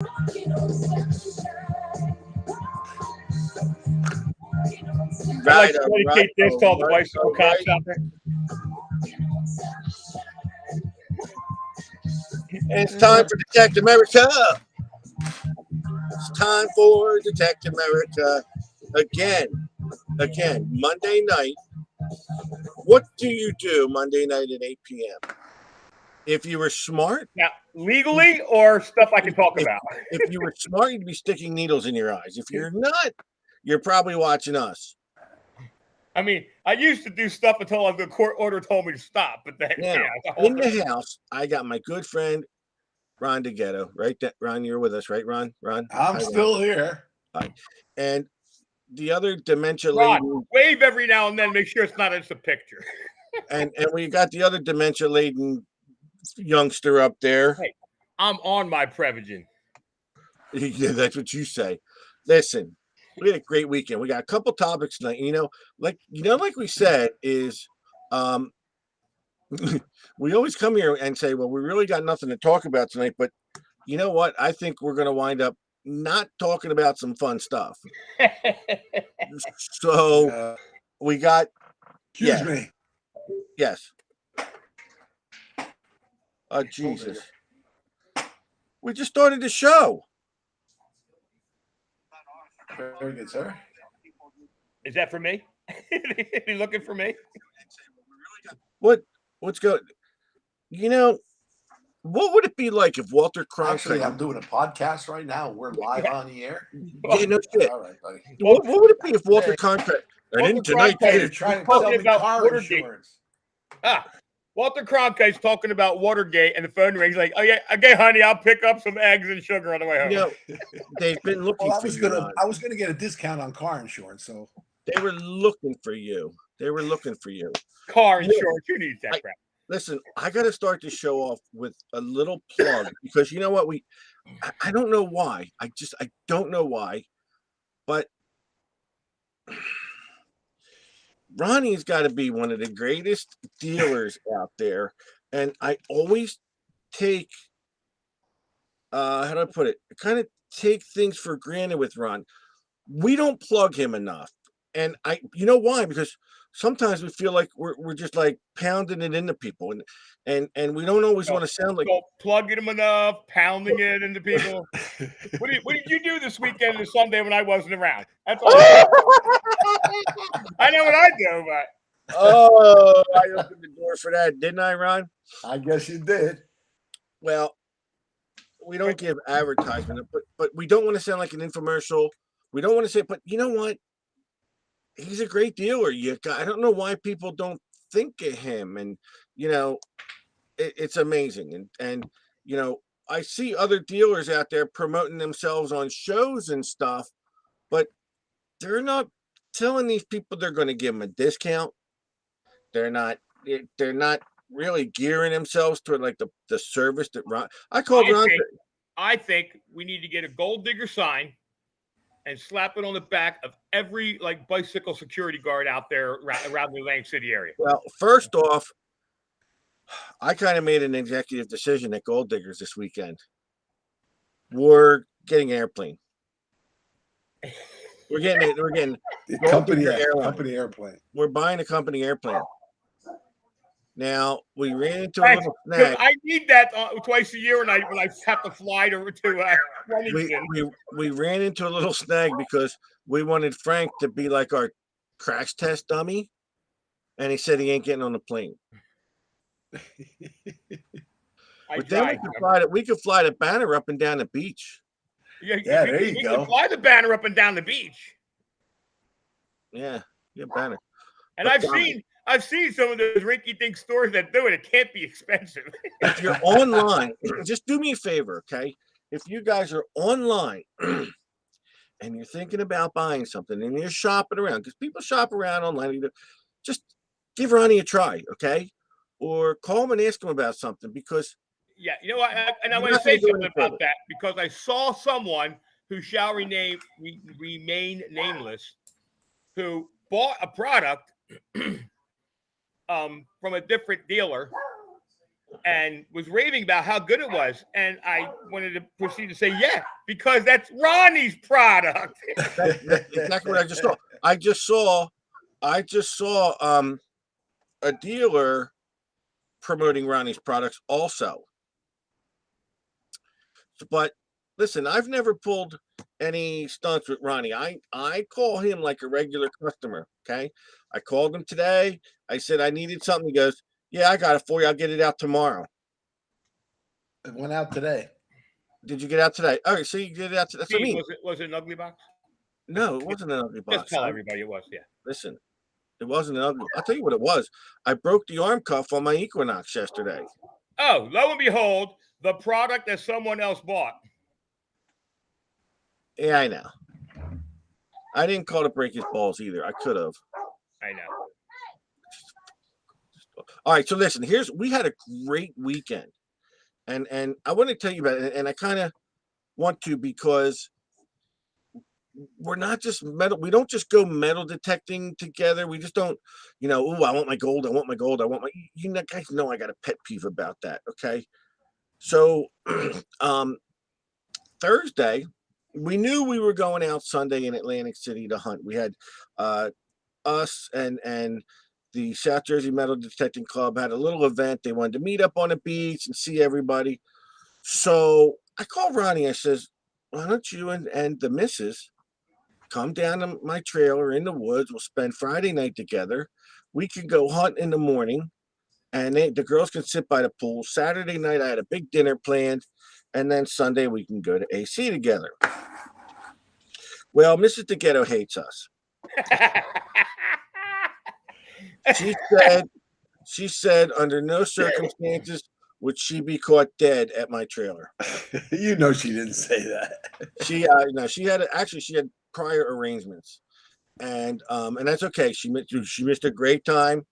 I'd like Right, to all right, dedicate this all to all the right, bicycle all cops right. out there. And it's time for Detect America. It's time for Detect America again, Monday night. What do you do Monday night at 8 p.m.? If you were smart, Now, legally or stuff I can talk if, about? if you were smart, you'd be sticking needles in your eyes. If you're not, you're probably watching us. I mean, I used to do stuff until the court order told me to stop, but then, Now, yeah. in the house, I got my good friend Ron DeGhetto. Right, Ron, you're with us, right, Ron? Ron, I'm hi, still here. Hi. And the other dementia Ron, laden, wave every now and then, make sure it's not just a picture. and we got the other dementia laden youngster up there. Hey, I'm on my Prevagen. Yeah, that's what you say. Listen, we had a great weekend. We got a couple topics tonight. Like we said, is we always come here and say, well, we really got nothing to talk about tonight. But you know what? I think we're going to wind up not talking about some fun stuff. So we got. Excuse me. Yes. Oh, Jesus. We just started the show. Very good, sir. Is that for me? You looking for me? What's good? What would it be like if Walter Cronkite? Actually, I'm doing a podcast right now. We're live on the air. Yeah, no shit. All right, buddy. What would it be if Walter Cronkite? And Walter in tonight's Cronkite You're is trying to sell talking me about car Watergate. insurance. Walter Cronkite's talking about Watergate, and the phone rings like, "Oh yeah, okay, honey, I'll pick up some eggs and sugar on the way home." They've been looking Well, for you, Ron. I was gonna get a discount on car insurance, so They were looking for you. Car insurance, who needs that crap? Listen, I got to start the show off with a little plug because you know what? I don't know why. I don't know why, but Ronnie's got to be one of the greatest dealers out there. And I always take, how do I put it? I kind of take things for granted with Ron. We don't plug him enough. And you know why? Because sometimes we feel like we're just like pounding it into people, and we don't always want to sound like plugging them enough, pounding it into people. What did you do this weekend and Sunday when I wasn't around? That's all. I know what I do, but I opened the door for that, didn't I, Ron? I guess you did. Well, we don't give advertisement, but we don't want to sound like an infomercial. We don't want to say, but you know what? He's a great dealer. I don't know why people don't think of him, and it's amazing. And I see other dealers out there promoting themselves on shows and stuff, but they're not telling these people they're going to give them a discount. They're not really gearing themselves toward like the service that Ron. I think we need to get a gold digger sign and slap it on the back of every bicycle security guard out there around the Atlantic City area. Well, first off, I kind of made an executive decision at Gold Diggers this weekend. We're getting an airplane. We're getting company airplane. We're buying a company airplane. Now we ran into a little snag. I need that twice a year when I have to fly to we ran into a little snag because we wanted Frank to be like our crash test dummy, and he said he ain't getting on the plane. But then we could fly the banner up and down the beach. Yeah, there you go. Fly the banner up and down the beach. Yeah, banner. And I've seen some of those rinky-dink stores that do it. It can't be expensive. If you're online, just do me a favor, okay? If you guys are online and you're thinking about buying something and you're shopping around, because people shop around online, just give Ronnie a try, okay? Or call him and ask him about something because. Yeah, you know what? And I want to say something about that because I saw someone who shall remain nameless who bought a product from a different dealer and was raving about how good it was. And I wanted to proceed to say, yeah, because that's Ronnie's product. That's exactly what I just saw. I just saw a dealer promoting Ronnie's products also. But listen, I've never pulled any stunts with Ronnie. I call him like a regular customer. Okay. I called him today. I said I needed something. He goes, yeah, I got it for you. I'll get it out tomorrow. It went out today. Did you get out today? All right, so you get it out. That's what I Steve, mean. was it an ugly box? No, it wasn't an ugly box. Just tell everybody it was, yeah. Listen, it wasn't an ugly. I'll tell you what it was. I broke the arm cuff on my Equinox yesterday. Oh, lo and behold, the product that someone else bought. Yeah, I know. I didn't call to break his balls either. I could have. I know. All right, so listen. We had a great weekend, and I want to tell you about it. And I kind of want to because we're not just metal. We don't just go metal detecting together. We just don't, oh, I want my gold. I want my gold. I want my. You guys know I got a pet peeve about that. Okay, so Thursday. We knew we were going out Sunday in Atlantic City to hunt. We had us and the South Jersey Metal Detecting Club had a little event. They wanted to meet up on the beach and see everybody. So I called Ronnie. I says, why don't you and the missus come down to my trailer in the woods? We'll spend Friday night together. We can go hunt in the morning, and the girls can sit by the pool. Saturday night, I had a big dinner planned. And then Sunday we can go to AC together. Well, Mrs. DeGhetto hates us. She said under no circumstances would she be caught dead at my trailer. You know she didn't say that. She had prior arrangements. And that's okay. She missed a great time.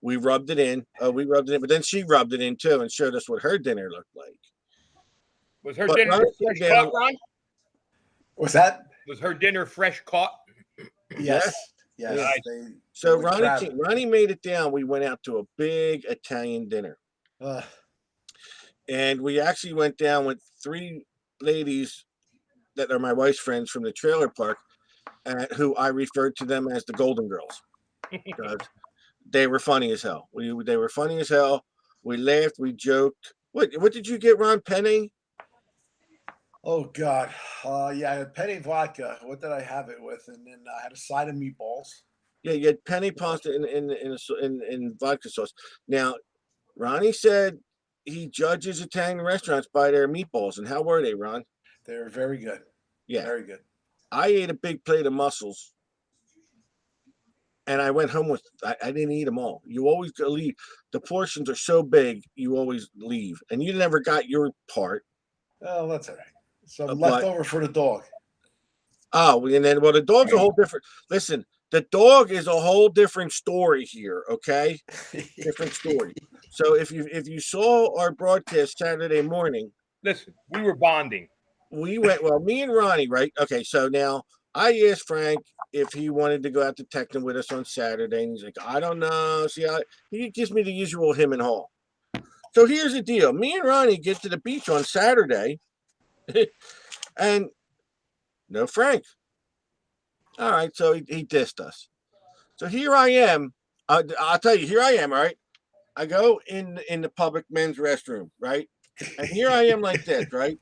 We rubbed it in. But then she rubbed it in too and showed us what her dinner looked like. Was her dinner fresh caught, Ron? What's that? Was her dinner fresh caught? Yes. Nice. So Ronnie made it down. We went out to a big Italian dinner. And we actually went down with 3 ladies that are my wife's friends from the trailer park, who I referred to them as the Golden Girls. Because they were funny as hell. They were funny as hell. We laughed. We joked. What did you get, Ron? Penny? Oh God, yeah, penny vodka. What did I have it with? And then I had a side of meatballs. Yeah, you had penny pasta in vodka sauce. Now, Ronnie said he judges Italian restaurants by their meatballs. And how were they, Ron? They were very good. Yeah, very good. I ate a big plate of mussels, and I went home with. I didn't eat them all. You always leave. The portions are so big, you always leave, and you never got your part. Oh, that's all right. Some leftover for the dog. Oh, and then the dog's a whole different. Listen, the dog is a whole different story here. Okay, different story. So if you saw our broadcast Saturday morning, listen, we were bonding. We went me and Ronnie, right? Okay, so now I asked Frank if he wanted to go out to Techno with us on Saturday, and he's like, I don't know. See, he gives me the usual him and haw. So here's the deal: me and Ronnie get to the beach on Saturday. And no Frank. All right, so he dissed us. So here I am. I'll tell you, here I am. All right, I go in the public men's restroom, right, and here I am like this, right,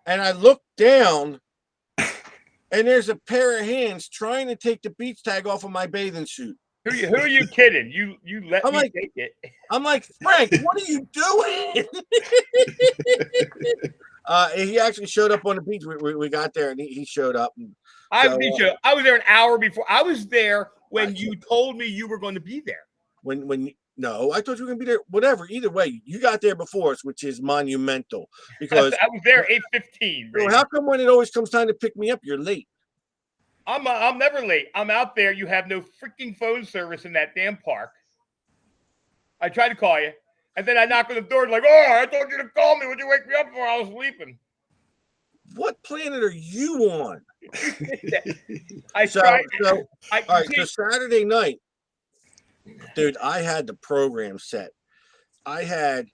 and I look down, and there's a pair of hands trying to take the beach tag off of my bathing suit. Who are you kidding? You let me take it. I'm like, Frank, what are you doing? He actually showed up on the beach. We got there, and he showed up. I was there an hour before. I was there when you told me you were going to be there. No, I thought you were going to be there. Whatever. Either way, you got there before us, which is monumental. Because I was there 8:15. So how come when it always comes time to pick me up, you're late? I'm never late. I'm out there. You have no freaking phone service in that damn park. I tried to call you, and then I knock on the door like, "Oh, I told you to call me. Would you wake me up before I was sleeping?" What planet are you on? So Saturday night, dude, I had the program set. I had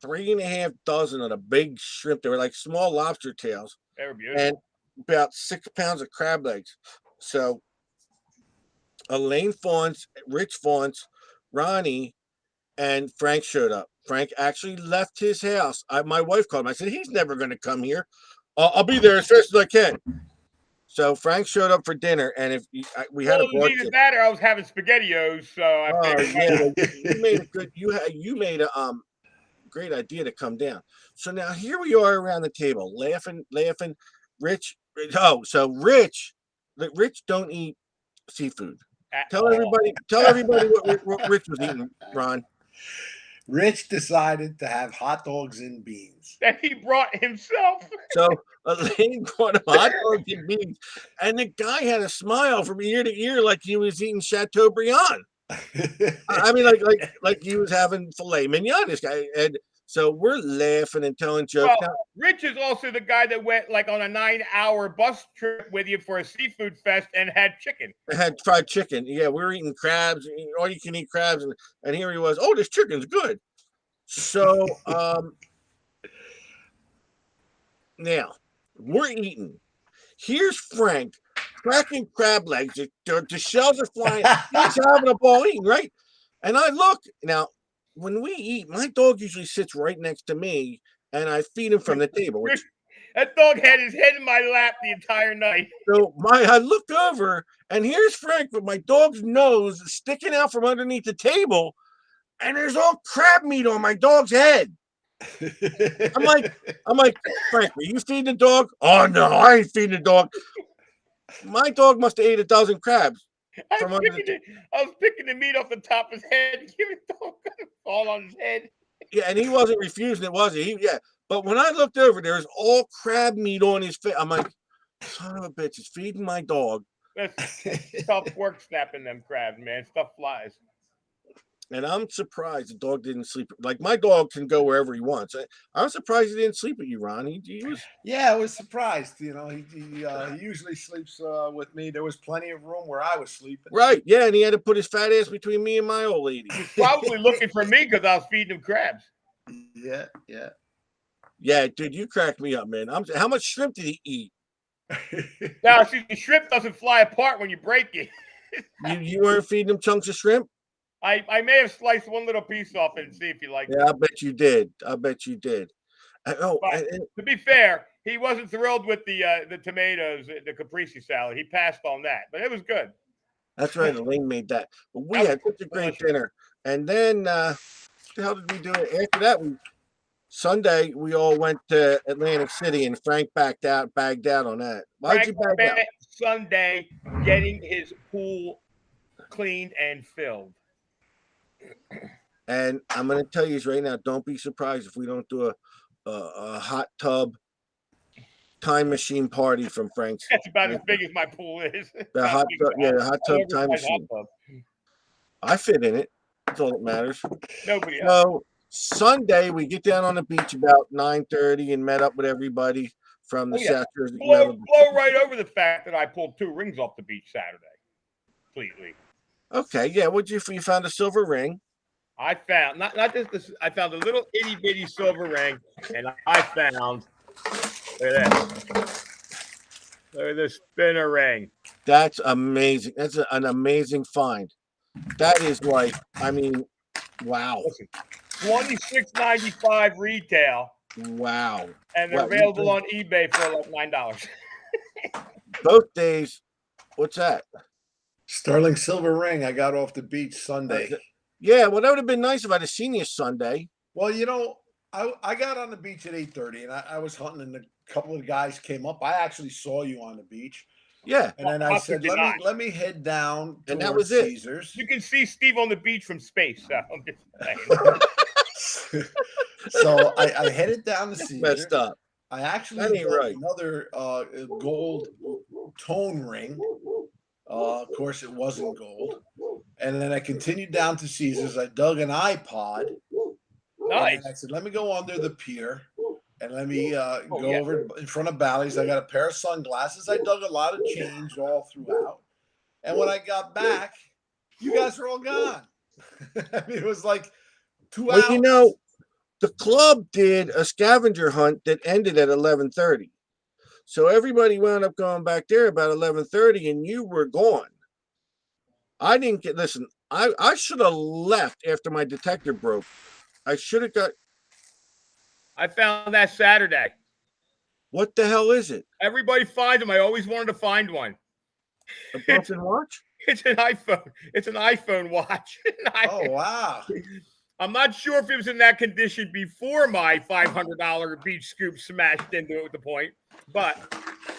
3.5 dozen of the big shrimp. They were like small lobster tails, They were beautiful. and about 6 pounds of crab legs. So Elaine Fawns, Rich Fawns, Ronnie, and Frank showed up. Frank actually left his house. My wife called him. I said, he's never going to come here. I'll be there as fast as I can. So Frank showed up for dinner, and we had a Well, it was either broadcast. that or I was having SpaghettiOs, so I Oh figured, yeah, well, you made a good. You made a great idea to come down. So now here we are around the table, laughing. Rich, so Rich don't eat seafood. at Tell all. everybody what Rich was eating, Ron. Rich decided to have hot dogs and beans. That he brought himself. So Elaine brought him hot dogs and beans, and the guy had a smile from ear to ear like he was eating Chateaubriand. I mean, like he was having filet mignon. This guy, and so we're laughing and telling jokes. Well, Rich is also the guy that went like on a 9-hour bus trip with you for a seafood fest and had chicken. I had fried chicken. Yeah, we were eating crabs, all you can eat crabs, and here he was. Oh, this chicken's good. So now we're eating. Here's Frank cracking crab legs. The shells are flying. He's having a ball eating, right? And I look now. When we eat, my dog usually sits right next to me, and I feed him from the table. That dog had his head in my lap the entire night. So I look over, and here's Frank with my dog's nose sticking out from underneath the table, and there's all crab meat on my dog's head. I'm like, Frank, are you feeding the dog? Oh no, I ain't feeding the dog. My dog must have ate 12 crabs. I was picking the meat off the top of his head. Give it dog fall on his head. Yeah, and he wasn't refusing it, was he? Yeah. But when I looked over, there was all crab meat on his face. I'm like, son of a bitch, it's feeding my dog. That's tough work snapping them crabs, man. Stuff flies. And I'm surprised the dog didn't sleep. Like my dog can go wherever he wants. I'm surprised he didn't sleep with you, Ron. He was. Yeah, I was surprised. You know, he usually sleeps with me. There was plenty of room where I was sleeping. Right. Yeah, and he had to put his fat ass between me and my old lady. He was probably looking for me because I was feeding him crabs. Yeah, dude, you cracked me up, man. How much shrimp did he eat? Now, see, the shrimp doesn't fly apart when you break it. You weren't feeding him chunks of shrimp? I may have sliced one little piece off and see if you like it. Yeah, I bet you did. To be fair, he wasn't thrilled with the tomatoes, the caprese salad. He passed on that, but it was good. That's right. Elaine made that. But we had such a great dinner. And then, what the hell did we do? After that, Sunday, we all went to Atlantic City, and Frank bagged out on that. Why'd you bag out? Sunday getting his pool cleaned and filled. And I'm going to tell you right now, don't be surprised if we don't do a hot tub time machine party from Frank's. That's about as big as my pool is. The hot tub time machine. I fit in it. That's all that matters. Nobody else. So Sunday, we get down on the beach about 9:30 and met up with everybody from the South Jersey. Blow right over the fact that I pulled 2 rings off the beach Saturday. Completely. Okay, yeah. You found a silver ring? I found not just this. I found a little itty bitty silver ring, and I found. Look at that. Look at this spinner ring. That's amazing. That's an amazing find. That is like, I mean, wow. $26.95 retail. Wow. And they're available on eBay for like $9. Both days. What's that? Sterling silver ring I got off the beach Sunday. Yeah, well, that would have been nice if I'd have seen you Sunday. Well, you know, I got on the beach at 8:30, and I was hunting, and a couple of guys came up. I actually saw you on the beach. Yeah. And then I said, let me head down and that was Caesars. You can see Steve on the beach from space. So I'm just saying. So I headed down to Caesars. Messed up. I actually got another gold tone ring. Of course, it wasn't gold. And then I continued down to Caesars. I dug an iPod. Nice. I said, let me go under the pier and let me go over in front of Bally's. I got a pair of sunglasses. I dug a lot of change all throughout. And when I got back, you guys were all gone. I mean, it was like 2 Well, hours. the club did a scavenger hunt that ended at 11:30. So everybody wound up going back there about 11:30, and you were gone. I didn't get. Listen, I should have left after my detector broke. I should have got. I found that Saturday. What the hell is it? Everybody finds them. I always wanted to find one. A Buffin watch? It's an iPhone. It's an iPhone watch. Oh wow! I'm not sure if it was in that condition before my $500 beach scoop smashed into it with the point, but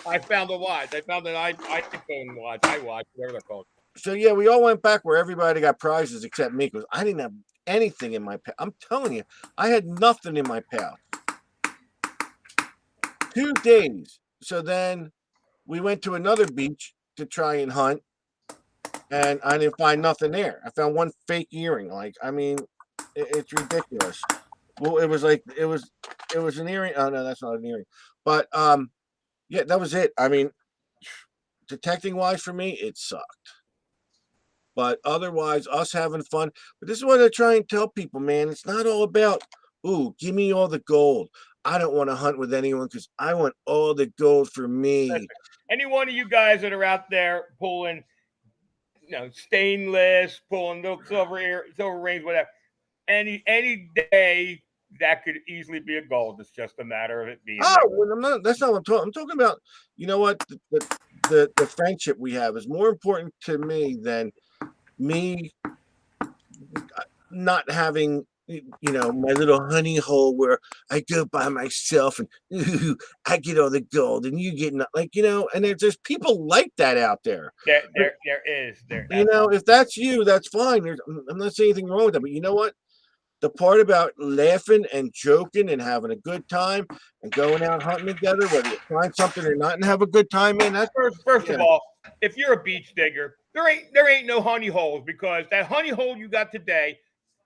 I found a watch. I found an iPhone watch, iWatch, whatever they're called. So yeah, we all went back where everybody got prizes except me because I didn't have anything in my. I'm telling you, I had nothing in my pouch. 2 days. So then we went to another beach to try and hunt, and I didn't find nothing there. I found one fake earring. Like, I mean, it's ridiculous. Well, it was an earring. Oh no, that's not an earring. But yeah, that was it. I mean, detecting wise for me, it sucked. But otherwise, us having fun. But this is what I try and tell people, man. It's not all about, ooh, give me all the gold. I don't want to hunt with anyone because I want all the gold for me. Listen, any one of you guys that are out there pulling, stainless, pulling silver rings, whatever, any day that could easily be a gold. It's just a matter of it being. Oh, well, I'm not. That's not what I'm talking. I'm talking about. You know what? The friendship we have is more important to me than me not having my little honey hole where I go by myself and I get all the gold and you get and there's people like that out there. There is. If that's you, that's fine. I'm not saying anything wrong with that, but you know what? The part about laughing and joking and having a good time and going out hunting together, whether you find something or not and have a good time, man. That's first of all, if you're a beach digger, there ain't no honey holes because that honey hole you got today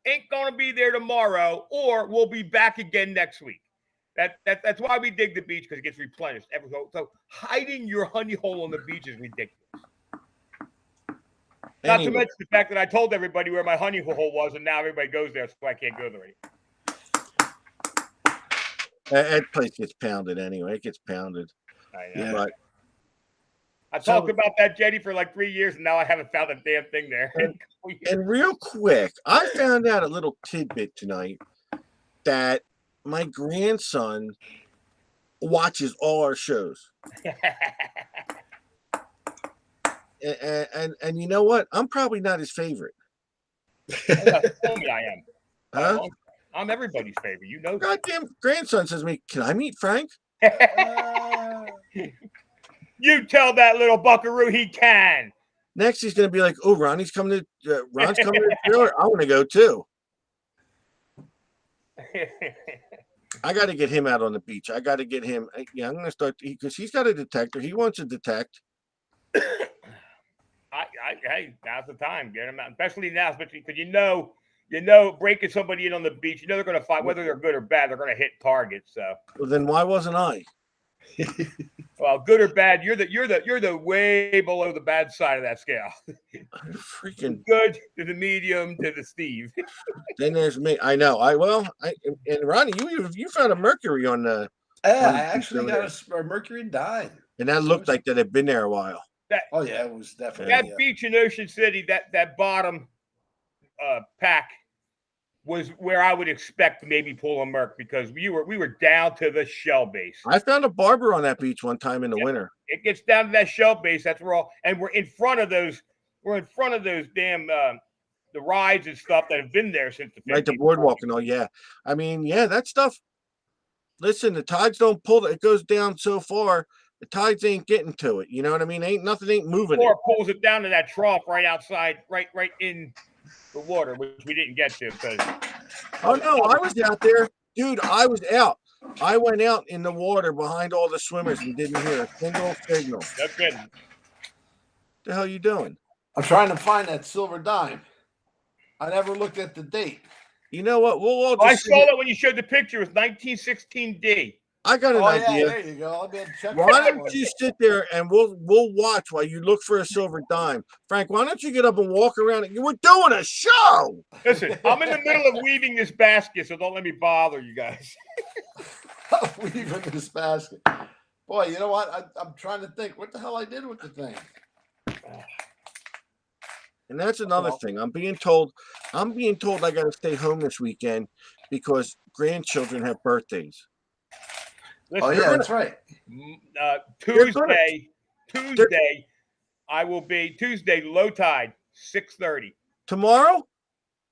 ain't gonna be there tomorrow, or we'll be back again next week. That's why we dig the beach because it gets replenished. So hiding your honey hole on the beach is ridiculous. Not to mention the fact that I told everybody where my honey hole was, and now everybody goes there, so I can't go there anymore. That place gets pounded anyway. It gets pounded. I know. But I talked about that jetty for like 3 years, and now I haven't found a damn thing there. And real quick, I found out a little tidbit tonight that my grandson watches all our shows. And you know what? I'm probably not his favorite. Tell me I am. Huh? I'm everybody's favorite. You know. Goddamn grandson says to me, "Can I meet Frank?" You tell that little buckaroo he can. Next, he's gonna be like, "Oh, Ron's coming to the trailer. I want to go too." I got to get him out on the beach. I got to get him. Yeah, I'm gonna start because he's got a detector. He wants to detect. Hey, now's the time. Get them out, especially because breaking somebody in on the beach. They're going to fight whether they're good or bad. They're going to hit targets. So. Well, then why wasn't I? Well, good or bad, you're the way below the bad side of that scale. Freaking good to the medium to the Steve. Then there's me. I know. And Ronnie, you found a Mercury on the. Yeah, I actually got a Mercury dime. And that looked like that had been there a while. Oh yeah, it was definitely that beach in Ocean City. That bottom pack was where I would expect to maybe pull a Merc because we were down to the shell base. I found a barber on that beach one time in the winter. It gets down to that shell base. That's where we're in front of those. We're in front of those damn the rides and stuff that have been there since the 50s. Right, the boardwalk and all. Yeah, I mean, yeah, that stuff. Listen, the tides don't pull it. It goes down so far. The tides ain't getting to it. You know what I mean? Nothing ain't moving. Or pulls it down to that trough right outside, right in the water, which we didn't get to. Oh no, I was out there, dude. I was out. I went out in the water behind all the swimmers and didn't hear a single signal. That's good. What the hell you doing? I'm trying to find that silver dime. I never looked at the date. You know what? We'll all. I saw that when you showed the picture. It was 1916D. I got an Oh yeah, idea. there you go. I'll be able to check Why that don't one. you sit there and we'll watch while you look for a silver dime, Frank? Why don't you get up and walk around? We're doing a show. Listen, I'm in the middle of weaving this basket, so don't let me bother you guys. Weaving this basket. Boy, you know what? I'm trying to think what the hell I did with the thing. And that's another Well- thing. I'm being told I got to stay home this weekend because grandchildren have birthdays. Listen, Oh yeah, that's right. Tuesday, I will be Tuesday low tide 6:30. Tomorrow?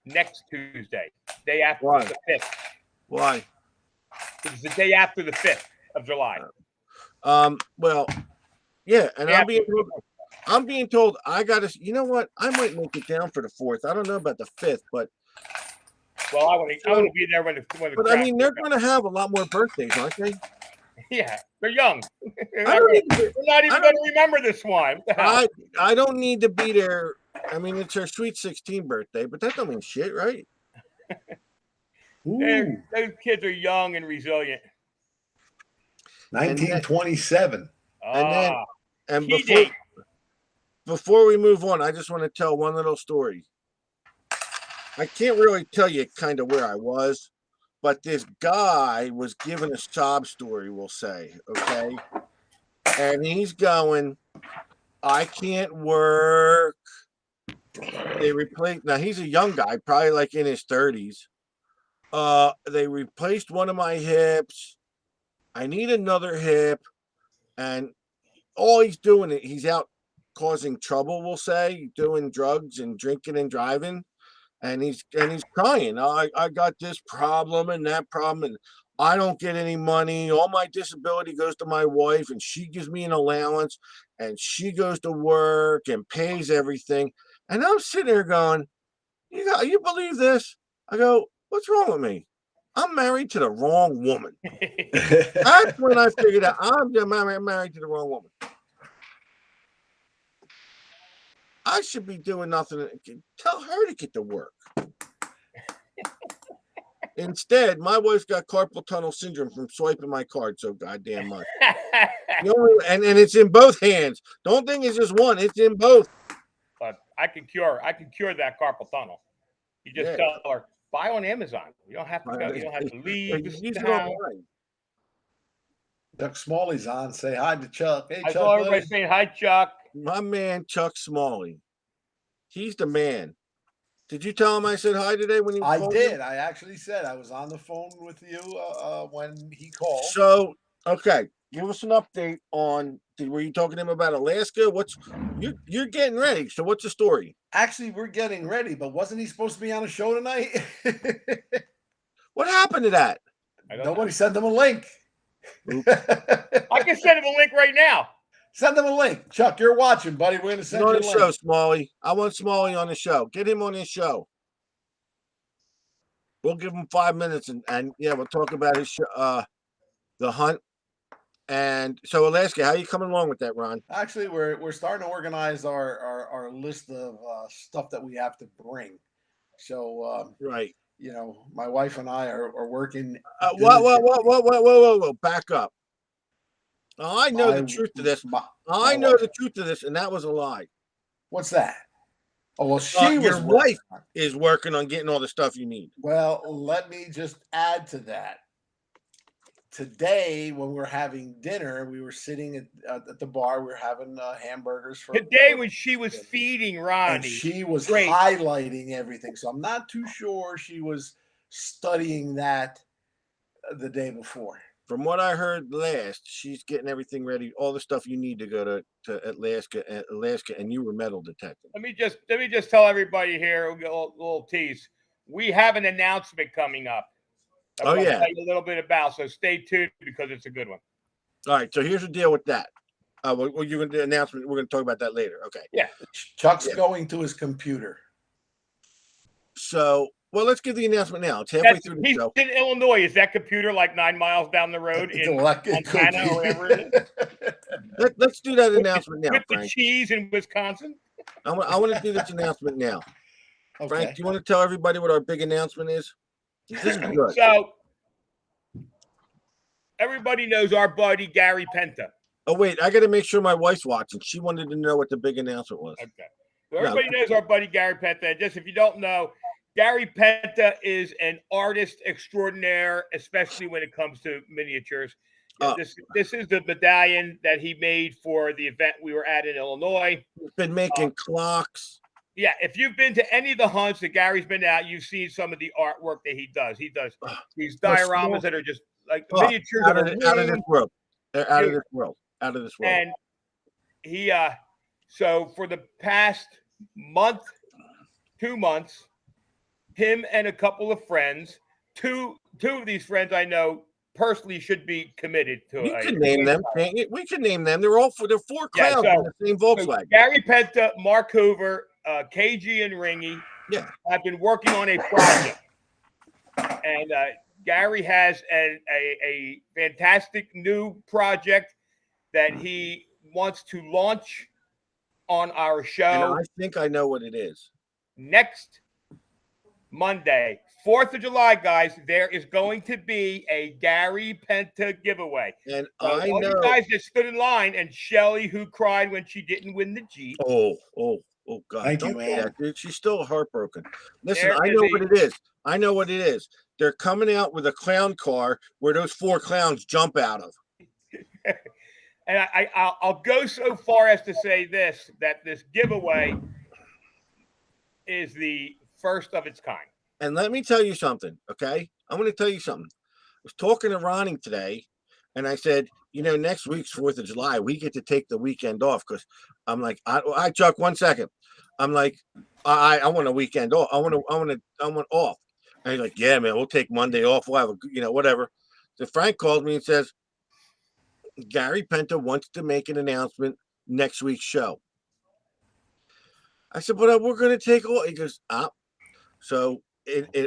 Next Tuesday, day after Why? the 5th. Why? It's the day after the 5th of July. Well, yeah, and Yeah. I'm being told I got to. You know what? I might make it down for the 4th. I don't know about the 5th, but Well, I want to be there when the but I mean they're going to have a lot more birthdays, aren't they? yeah, they're young. They're I don't need to, not even I going to remember this one. What the hell? I don't need to be there. I mean, it's her sweet 16 birthday, but that don't mean shit, right? Ooh, Those kids are young and resilient. 1927. Ah, And key date. before we move on, I just want to tell one little story. I can't really tell you kind of where I was, but this guy was giving a sob story, we'll say, okay? And he's going, I can't work. They replaced, now he's a young guy, probably like in his 30s. They replaced one of my hips. I need another hip. And all he's doing, he's out causing trouble, we'll say, doing drugs and drinking and driving. And he's crying. I got this problem and that problem, and I don't get any money. All my disability goes to my wife, and she gives me an allowance, and she goes to work and pays everything. And I'm sitting there going, you believe this? I go, what's wrong with me? I'm married to the wrong woman. That's when I figured out I'm married to the wrong woman. I should be doing nothing. Tell her to get to work. Instead, my wife's got carpal tunnel syndrome from swiping my card so goddamn much. And it's in both hands. Don't think it's just one; it's in both. But I can cure that carpal tunnel. You just tell her buy on Amazon. You don't have to go. You don't have to leave the house. Chuck Smalley's on. Say hi to Chuck. Hey, I Chuck. saw everybody saying hi, Chuck. My man, Chuck Smalley. He's the man. Did you tell him I said hi today when he I called did. you? I actually said I was on the phone with you when he called. So, okay, give us an update on. Were you talking to him about Alaska? You're getting ready? So, what's the story? Actually, we're getting ready, but wasn't he supposed to be on a show tonight? What happened to that? Nobody sent him a link. I can send him a link right now. Send him a link. Chuck, you're watching, buddy. We're going to send on you the a show, link. Smalley. I want Smalley on the show. Get him on his show. We'll give him 5 minutes and yeah, we'll talk about his show, the hunt. And so, Alaska, how are you coming along with that, Ron? Actually, we're starting to organize our list of stuff that we have to bring. So, Right. you know, my wife and I are working. Whoa. Back up. I know the truth to this. I know the truth to this, and that was a lie. What's that? Oh, well, your wife is working on getting all the stuff you need. Well, let me just add to that. Today, when we're having dinner, we were sitting at the bar. We were having hamburgers. Today, when she was feeding Ronnie, and she was highlighting everything. So I'm not too sure she was studying that the day before. From what I heard last, she's getting everything ready, all the stuff you need to go to Alaska, and you were metal detecting. Let me just tell everybody here a little tease. We have an announcement coming up. Oh yeah, tell you a little bit about. So stay tuned because it's a good one. All right. So here's the deal with that. Well, you're going to do the announcement. We're going to talk about that later. Okay. Yeah. Chuck's going to his computer. So, well, let's give the announcement now. It's halfway through the show. He's in Illinois. Is that computer like 9 miles down the road in Montana or wherever it is? Let's do that announcement now, with Frank. the cheese in Wisconsin. I want to do this announcement now. Okay. Frank, do you want to tell everybody what our big announcement is? This is good. So everybody knows our buddy Gary Penta. Oh wait, I got to make sure my wife's watching. She wanted to know what the big announcement was. Okay. So everybody knows our buddy Gary Penta. And just if you don't know, Gary Penta is an artist extraordinaire, especially when it comes to miniatures. This is the medallion that he made for the event we were at in Illinois. He's been making clocks. Yeah, if you've been to any of the hunts that Gary's been at, you've seen some of the artwork that he does. He does these dioramas that are just like miniatures out of this world. Out of this world. Out of this world. And he so for the past month, 2 months, him and a couple of friends, two of these friends I know personally should be committed to. You can name them, can't you? We can name them. They're four clowns in the same Volkswagen. So Gary Penta, Mark Hoover, KG and Ringy have been working on a project. And Gary has a fantastic new project that he wants to launch on our show. And I think I know what it is. Next Monday, 4th of July, guys, there is going to be a Gary Penta giveaway. And so I know you guys that stood in line, and Shelly, who cried when she didn't win the Jeep. Oh, God. Thank you, man. That, dude. She's still heartbroken. Listen, I know what it is. I know what it is. They're coming out with a clown car where those 4 clowns jump out of. And I'll go so far as to say this, that this giveaway is the first of its kind. And let me tell you something, okay? I'm going to tell you something. I was talking to Ronnie today, and I said, next week's 4th of July, we get to take the weekend off because I'm like, I Chuck, 1 second. I'm like, I want a weekend off. I want off. And he's like, yeah, man, we'll take Monday off. We'll have whatever. So Frank called me and says, Gary Penta wants to make an announcement next week's show. I said, but we're going to take all. He goes, So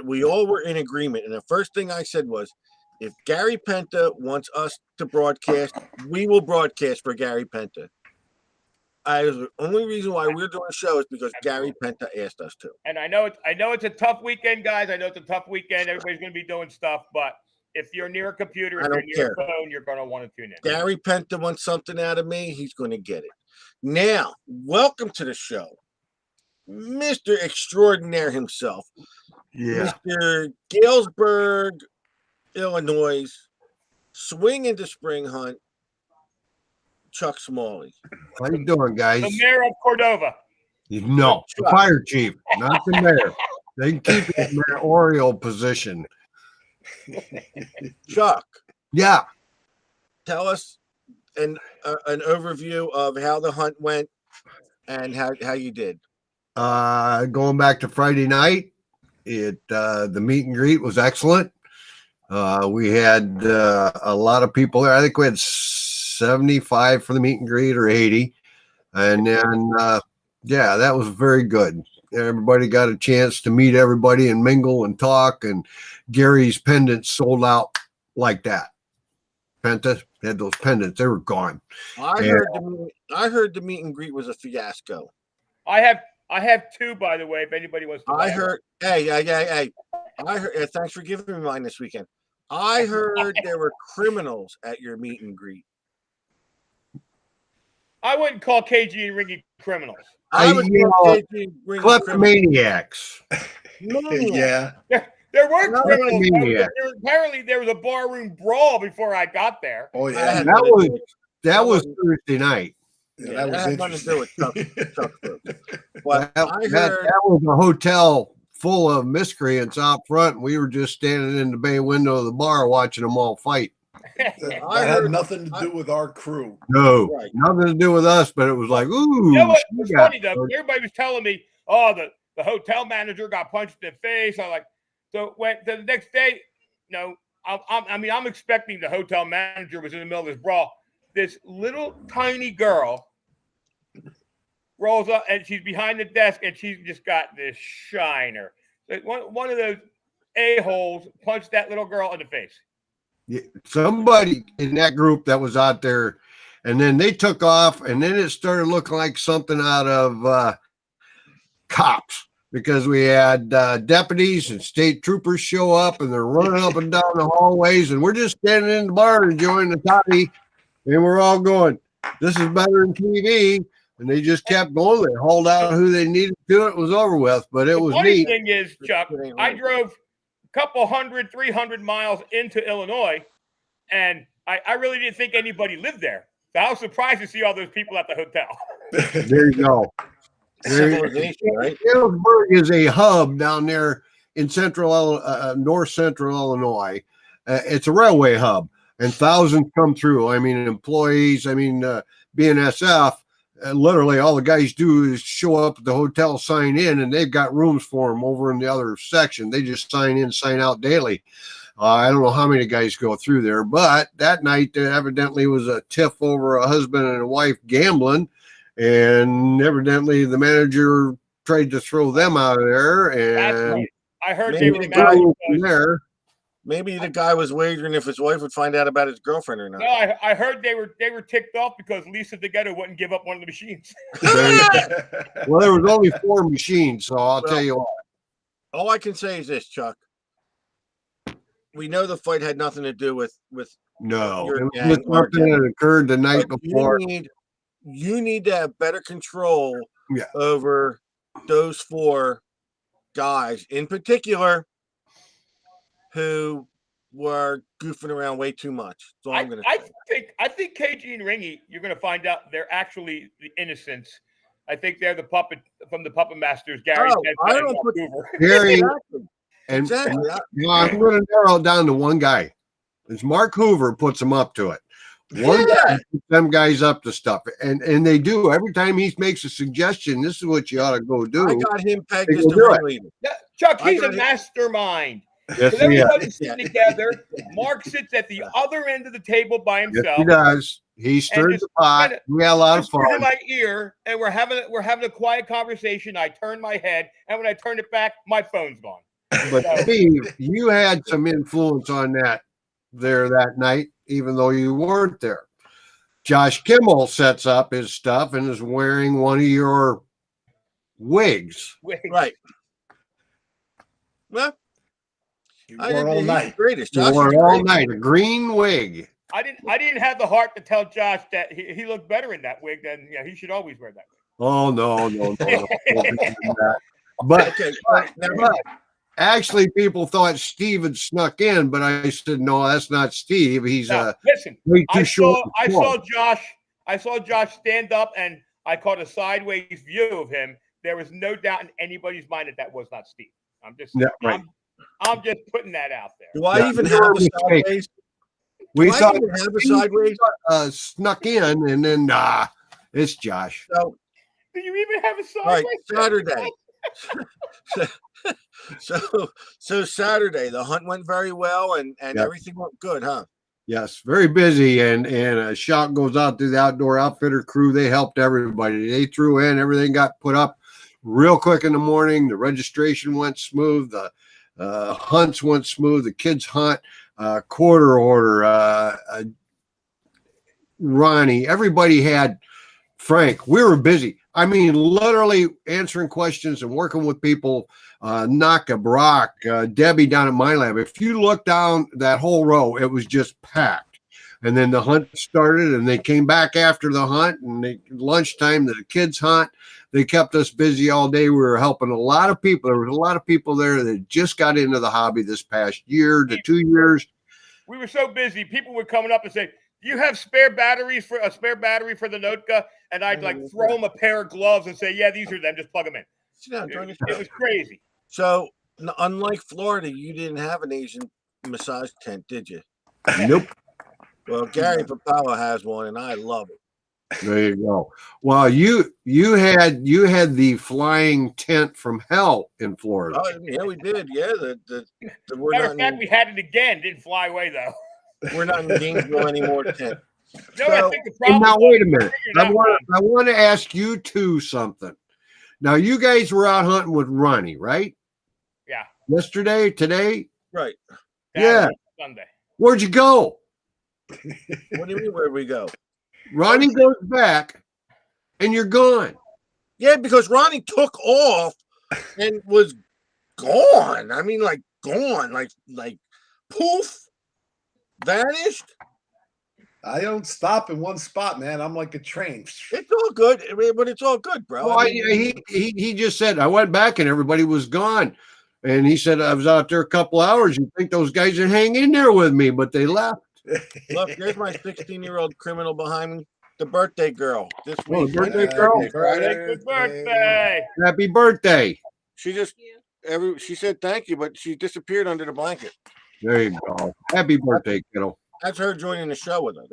we all were in agreement. And the first thing I said was, if Gary Penta wants us to broadcast, we will broadcast for Gary Penta. The only reason why we're doing a show is because Gary Penta asked us to. And I know it's a tough weekend, guys. I know it's a tough weekend. Everybody's going to be doing stuff, but if you're near a computer, if you're near a phone, you're going to want to tune in. Gary Penta wants something out of me. He's going to get it. Now, welcome to the show, Mr. Extraordinaire himself. Yeah. Mr. Galesburg, Illinois, swing into spring hunt, Chuck Smalley. How you doing, guys? The mayor of Cordova. No, the fire chief, not the mayor. They can keep it in their Oriole position. Chuck. Yeah. Tell us an overview of how the hunt went and how you did. Going back to Friday night, the meet and greet was excellent. We had a lot of people there. I think we had 75 for the meet and greet or 80. And then, that was very good. Everybody got a chance to meet everybody and mingle and talk. And Gary's pendants sold out like that. Penta had those pendants. They were gone. I heard the meet and greet was a fiasco. I have 2, by the way, if anybody wants to. I heard, hey. I heard, thanks for giving me mine this weekend. I heard there were criminals at your meet and greet. I wouldn't call KG and Ringy criminals. I would call kleptomaniacs. Yeah. There were criminals. Apparently, there was a barroom brawl before I got there. Oh, yeah. That was Thursday night. Yeah, that had nothing to do with Chuck. But that was a hotel full of miscreants out front, and we were just standing in the bay window of the bar watching them all fight. That had nothing to do with our crew. No, nothing to do with us, but it was like, ooh. You know what? It's funny though. Everybody was telling me, oh, the hotel manager got punched in the face. I'm like, so when the next day, I'm expecting the hotel manager was in the middle of this brawl. This little tiny girl rolls up and she's behind the desk and she's just got this shiner. One of those a-holes punched that little girl in the face. Somebody in that group that was out there, and then they took off, and then it started looking like something out of Cops. because we had deputies and state troopers show up, and they're running up and down the hallways, and we're just standing in the bar enjoying the toddy, and we're all going, "This is better than TV." And they just kept going. They hauled out who they needed to. It was over with, but it The was funny neat. thing is, Chuck, I drove a couple 300 miles into Illinois, and I really didn't think anybody lived there. So I was surprised to see all those people at the hotel. There you go. Civilization, right? Galesburg is a hub down there in north central Illinois. It's a railway hub, and thousands come through. I mean, employees. I mean, BNSF. Literally, all the guys do is show up at the hotel, sign in, and they've got rooms for them over in the other section. They just sign in, sign out daily. I don't know how many guys go through there, but that night there evidently was a tiff over a husband and a wife gambling, and evidently the manager tried to throw them out of there. That's And right. I heard Maybe they were the mad guy because- there, Maybe the guy was wagering if his wife would find out about his girlfriend or not. No, I heard they were ticked off because Lisa Together wouldn't give up one of the machines. well, there was only 4 machines, so I'll tell you what. All I can say is this, Chuck. We know the fight had nothing to do with No, You're it was gang just or something that occurred the night but before. you need to have better control Yeah. over those 4 guys in particular who were goofing around way too much. That's all I'm gonna say. I think KG and Ringy, you're going to find out they're actually the innocents. I think they're the puppet from the Puppet Masters, Gary. Oh, Smith, I and don't Mark put- Hoover. Gary, Exactly. and Exactly. you know, I'm going to narrow it down to one guy. It's Mark Hoover puts them up to it. One guy puts them guys up to stuff, and they do every time he makes a suggestion. This is what you ought to go do. I got him pegged They as will the do it. ringleader. Yeah, Chuck, I he's a got it. mastermind. Yes, With he is. everybody sitting together, Mark sits at the other end of the table by Yes, himself. he does. He stirs just the pot. kinda- We had a lot of Whispers in fun. my ear, and we're having a quiet conversation. I turn my head, and when I turn it back, my phone's gone. But Steve, you had some influence on that there that night, even though you weren't there. Josh Kimmel sets up his stuff and is wearing one of your wigs. Right. Well, He I wore didn't all he's the night. greatest. You Josh wore is it all great. night, a green wig. I didn't have the heart to tell Josh that he looked better in that wig than he should always wear that wig. Oh no. Don't be doing that. But Okay. Now, But actually, people thought Steve had snuck in, but I said, no, that's not Steve. He's Now, listen, way too I short. saw Josh stand up, and I caught a sideways view of him. There was no doubt in anybody's mind that was not Steve. I'm just Yeah, right. I'm just putting that out there. do I Yeah, even you have were a mistaken. sideways? We Do I thought even have a Steve sideways? Snuck in, and then it's Josh. So, Do you even have a all right, sideways? Saturday. So Saturday, the hunt went very well, and Yeah. everything went good, huh? Yes, very busy, and a shout goes out to the outdoor outfitter crew. They helped everybody. They threw in, everything got put up real quick in the morning. The registration went smooth. The hunts went smooth. The kids hunt, quarter order, Ronnie, everybody had Frank. We were busy. I mean, literally answering questions and working with people. Naka, Brock, Debbie down at my lab. If you look down that whole row, it was just packed. And then the hunt started, and they came back after the hunt, and lunchtime, the kids hunt. They kept us busy all day. We were helping a lot of people. There was a lot of people there that just got into the hobby this past year to 2 years. We were so busy. People were coming up and say, "Do you have spare batteries for the Notka?" And I'd like throw them a pair of gloves and say, "Yeah, these are them. Just plug them in." Sit down, join the It show. was crazy. So, unlike Florida, you didn't have an Asian massage tent, did you? Nope. Well, Gary Papala has one, and I love it. There you go. Well, you had the flying tent from hell in Florida. Oh, yeah, we did. Yeah, we're Matter not of fact, in, we had it again. Didn't fly away though. we're not in Gainesville anymore. Tent. No, I So- think the And problem. now wait a minute. figured I out want to ask you two something. Now you guys were out hunting with Ronnie, right? Yeah. Yesterday, today. Right. Yeah. Sunday. Where'd you go? What do you mean? Where we go? Ronnie goes back, and you're gone. Yeah, because Ronnie took off and was gone. I mean, like gone, like poof, vanished. I don't stop in one spot, man. I'm like a train. It's all good, but it's all good, bro. Well, I mean, he just said I went back and everybody was gone, and he said I was out there a couple hours. You think those guys would hang in there with me, but they left. look, there's my 16-year-old criminal behind me, the birthday girl. This Oh, week, the birthday girl. Good birthday. Happy birthday! she just she said thank you, but she disappeared under the blanket. There you go. Happy birthday, kiddo. That's her joining the show with her.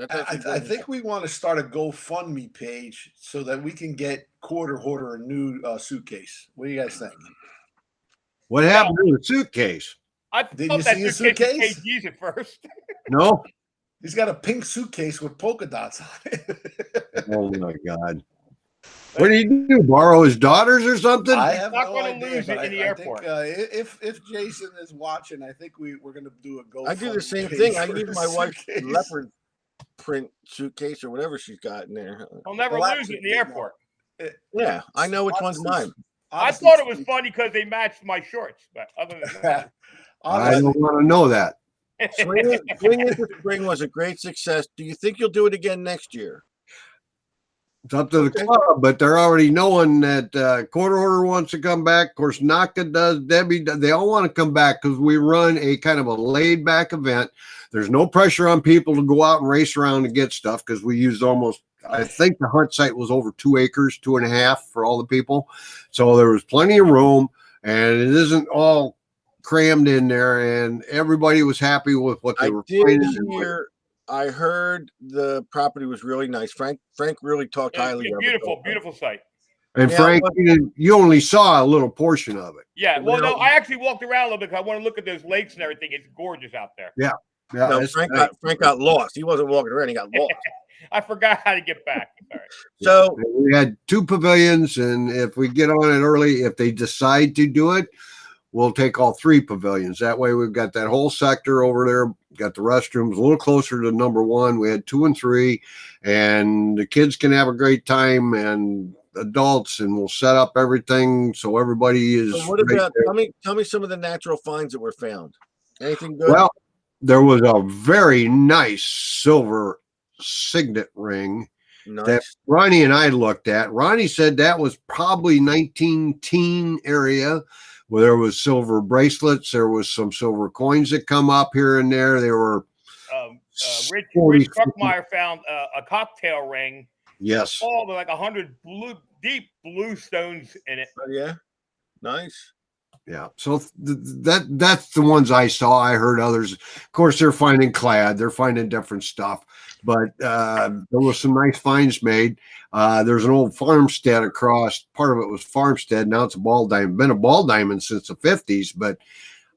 I think we want to start a GoFundMe page so that we can get Quarter Hoarder a new suitcase. What do you guys think? What happened to the suitcase? I Did thought you that see his suitcase suitcase? was KG's at first. No. He's got a pink suitcase with polka dots on it. Oh my God. What did he do? Borrow his daughters or something? I have not no gonna idea, lose it but in the I airport. think if Jason is watching, I think we're going to do a GoFundMe. I do the same page thing. I for use his my wife's suitcase. leopard print suitcase or whatever she's got in there. I'll never Well, lose it in the actually, airport. Yeah, I know which one's mine. I thought it was funny because they matched my shorts, but other than that, I don't want to know that. Swing into Spring was a great success. Do you think you'll do it again next year? It's up to the club, but they're already knowing that Quarter Order wants to come back. Of course, Naka does. Debbie does. They all want to come back because we run a kind of a laid back event. There's no pressure on people to go out and race around and get stuff because we used almost, I think the hunt site was over 2 acres, 2.5 for all the people. So there was plenty of room and it isn't all crammed in there, and everybody was happy with what they I were did finding. hear. I heard the property was really nice. Frank really talked highly of it. beautiful, beautiful site. And Yeah, Frank, well- you only saw a little portion of it. Yeah, well, Well- no, I actually walked around a little bit because I want to look at those lakes and everything. It's gorgeous out there. Yeah, No, it's Frank nice. got lost. He wasn't walking around. He got lost. I forgot how to get back. Sorry. So We had 2 pavilions, and if we get on it early, if they decide to do it, we'll take all 3 pavilions. That way, we've got that whole sector over there. Got the restrooms a little closer to number 1. We had 2 and 3, and the kids can have a great time, and adults, and we'll set up everything so everybody is. So what right about there. tell me some of the natural finds that were found. Anything good? Well, there was a very nice silver signet ring nice. that Ronnie and I looked at. Ronnie said that was probably 19 area where there was silver bracelets. There was some silver coins that come up here and there. They were Rich 40, Truckmeyer found a cocktail ring, yes. all with like 100 deep blue stones in it. Oh, yeah, nice. Yeah. So that's the ones I saw. I heard others. Of course, they're finding clad. They're finding different stuff. But there was some nice finds made. There's an old farmstead across. Part of it was farmstead. Now it's a ball diamond. Been a ball diamond since the 50s. But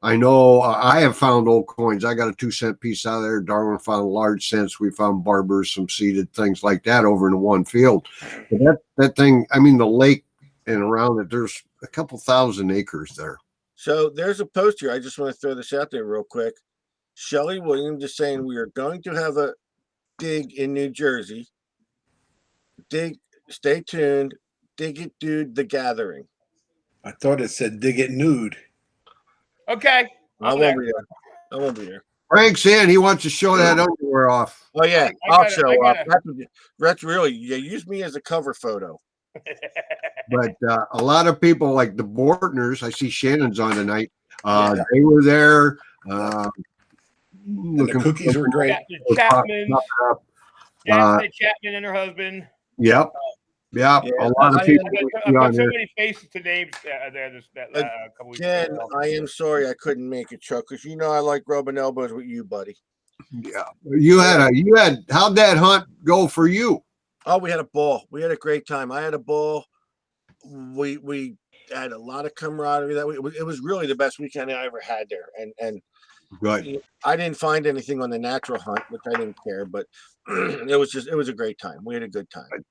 I know I have found old coins. I got a 2-cent piece out of there. Darwin found large cents. We found barbers, some seeded things like that over in the one field. But that thing, I mean, the lake and around it, there's a couple thousand acres there. So there's a post here. I just want to throw this out there real quick. Shelley Williams is saying we are going to have a dig in New Jersey. Stay tuned. Dig it, dude. The Gathering. I thought it said dig it nude. Okay. I won't be there. I won't be there. Frank's in. He wants to show that underwear off. Oh yeah, I I'll gotta- show I up. gotta- That's really use me as a cover photo. But a lot of people like the Bortners, I see Shannon's on tonight. Yeah. They were there. And the cookies were great. Chapman, Uh, Chapman and her husband. Yep. Yep. Yeah, A lot of I- people I've were got on so there. many faces to names there this couple weeks Again, ago. I am sorry I couldn't make it, Chuck, because you know I like rubbing elbows with you, buddy. Yeah. You had how'd that hunt go for you? Oh, we had a ball. We had a great time. I had a ball. We had a lot of camaraderie. It was really the best weekend I ever had there. And Good. I didn't find anything on the natural hunt, which I didn't care, but it was a great time. We had a good time.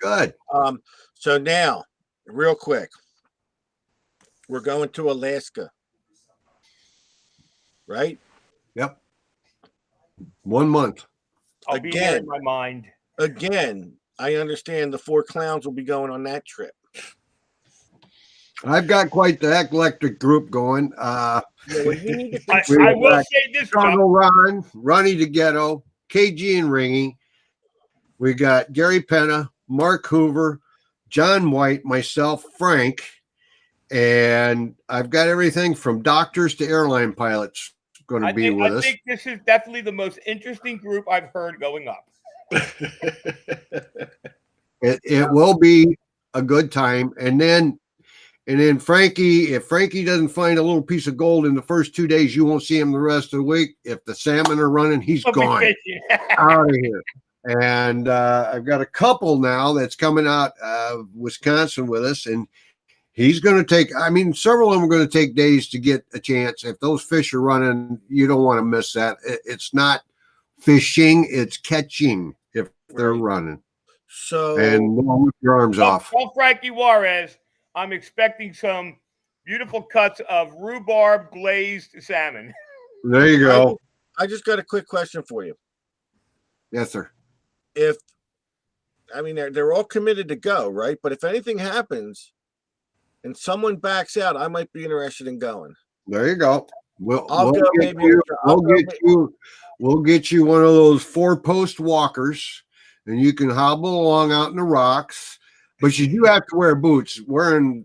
Good. So now, real quick, we're going to Alaska, right? Yep. 1 month. I'll be there in again. my mind. Again, I understand the 4 clowns will be going on that trip. I've got quite the eclectic group going. Yeah, well, you need to I consider will that. say this, Chuck. Chicago Ron, Ronnie DeGhetto, KG and Ringy. We got Gary Penna, Mark Hoover, John White, myself, Frank, and I've got everything from doctors to airline pilots going to be with I us. think this is definitely the most interesting group I've heard going up. It will be a good time, and then Frankie, if Frankie doesn't find a little piece of gold in the first 2 days, you won't see him the rest of the week. If the salmon are running, he's I'll be gone fishing. out of here. And I've got a couple now that's coming out of Wisconsin with us, and he's going to take, I mean, several of them are going to take days to get a chance. If those fish are running, you don't want to miss that. It's not fishing, it's catching if they're running. So And don't lift your arms off. Tell Frankie Juarez, I'm expecting some beautiful cuts of rhubarb glazed salmon. There you go. I just got a quick question for you. Yes, sir. If I mean they're all committed to go, right? But if anything happens and someone backs out, I might be interested in going. There you go. I'll go get maybe. you, I'll we'll go get you. We'll get you one of those 4-post walkers, and you can hobble along out in the rocks. But you do have to wear boots. Wearing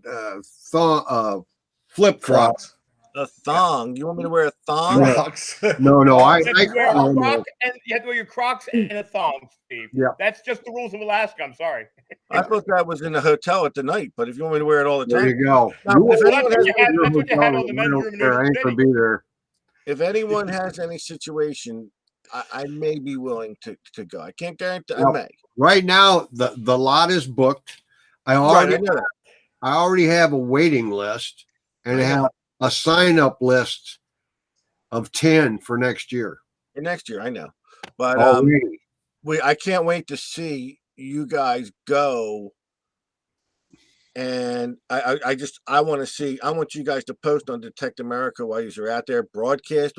flip flops. a thong. You want me to wear a thong? Rocks. No, You have to wear a no. croc and you have to wear your Crocs and a thong, Steve. Yeah. That's just the rules of Alaska. I'm sorry. I thought that was in the hotel at the night, but if you want me to wear it all the There time, you go. No, You if won't anyone That's has- what you had on the men's room in I New ain't York gonna City. be there. if anyone has any situation, I may be willing to go. I can't guarantee. I Well, may. Right now, the lot is booked. I Right, I know that. already have a waiting list, and I I know. have a sign up list of 10 for next year. For next year, I know. But Already. I can't wait to see you guys go. And I want to see. I want you guys to post on Detect America while you're out there, broadcast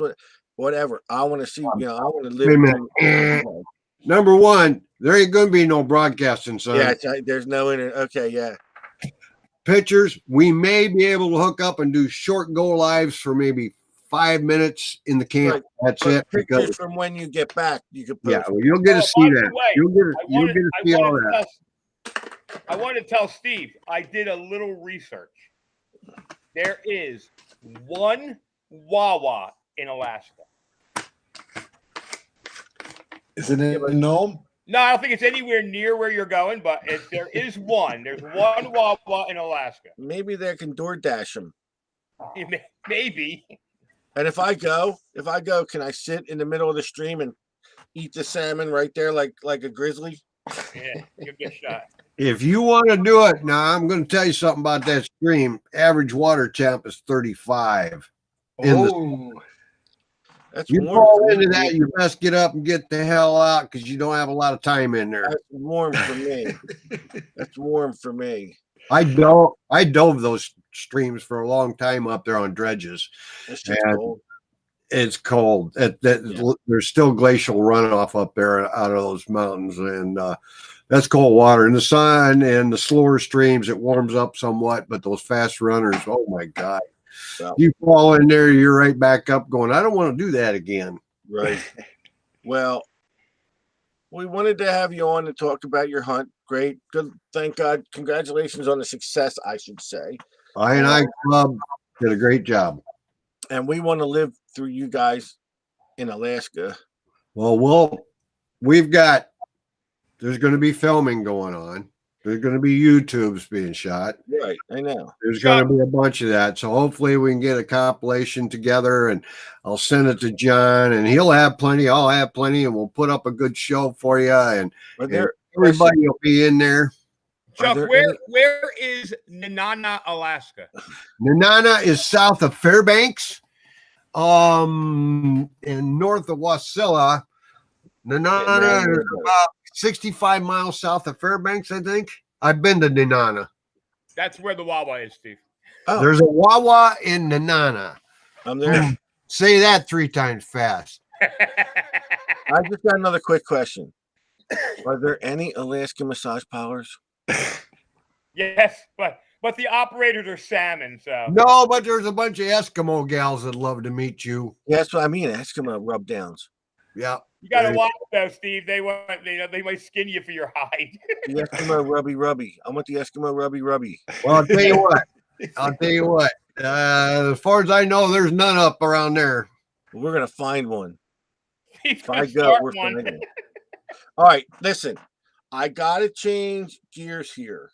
whatever. I want to see. I want to live. Wait a minute. Number one, there ain't gonna be no broadcasting, son. Yeah, there's no internet. Okay, yeah. Pictures, we may be able to hook up and do short go lives for maybe 5 minutes in the camp. Right. That's But it. pictures Because from when you get back, you can post. yeah, well, you'll get to see by the that. way, You'll get to see all that. I want to tell Steve, I did a little research. There is one Wawa in Alaska. Is it in Nome? No, I don't think it's anywhere near where you're going, but there is one. There's one Wawa in Alaska. Maybe they can DoorDash them. Maybe. And if I go, can I sit in the middle of the stream and eat the salmon right there, like a grizzly? Yeah, you'll get shot. If you want to do it, now I'm going to tell you something about that stream. Average water temp is 35. That's You warm fall for into me. that, you best get up and get the hell out because you don't have a lot of time in there. That's warm for me. That's warm for me. I dove those streams for a long time up there on dredges. It's just And cold. it's cold. There's still glacial runoff up there out of those mountains, and that's cold water. In the sun and the slower streams, it warms up somewhat, but those fast runners, oh my God. Well, You fall in there, you're right back up going, I don't want to do that again. right. Well, we wanted to have you on to talk about your hunt. Great. Good. Thank God. Congratulations on the success, I should say. I Club did a great job. And we want to live through you guys in Alaska. Well, there's going to be filming going on. There's going to be YouTubes being shot. Right. I know. There's going to be a bunch of that. So hopefully we can get a compilation together, and I'll send it to John, and he'll have plenty. I'll have plenty, and we'll put up a good show for you. And everybody will be in there. Chuck, where is Nenana, Alaska? Nenana is south of Fairbanks, and north of Wasilla. Nenana is about 65 miles south of Fairbanks, I think. I've been to Nenana. That's where the Wawa is, Steve. Oh, There's a Wawa in Nenana. I'm there. Say that 3 times fast. I just got another quick question. Are there any Alaska massage parlors? Yes, but but the operators are salmon. So No, but there's a bunch of Eskimo gals that love to meet you. Yeah, that's what I mean. Eskimo rub downs. Yeah. you got to There- watch though, Steve. They might skin you for your hide. The Eskimo rubby. I want the Eskimo rubby. Well, I'll tell you what. As far as I know, there's none up around there. We're gonna find one. He's If gonna I go, start we're one. finding. All right, listen. I gotta change gears here.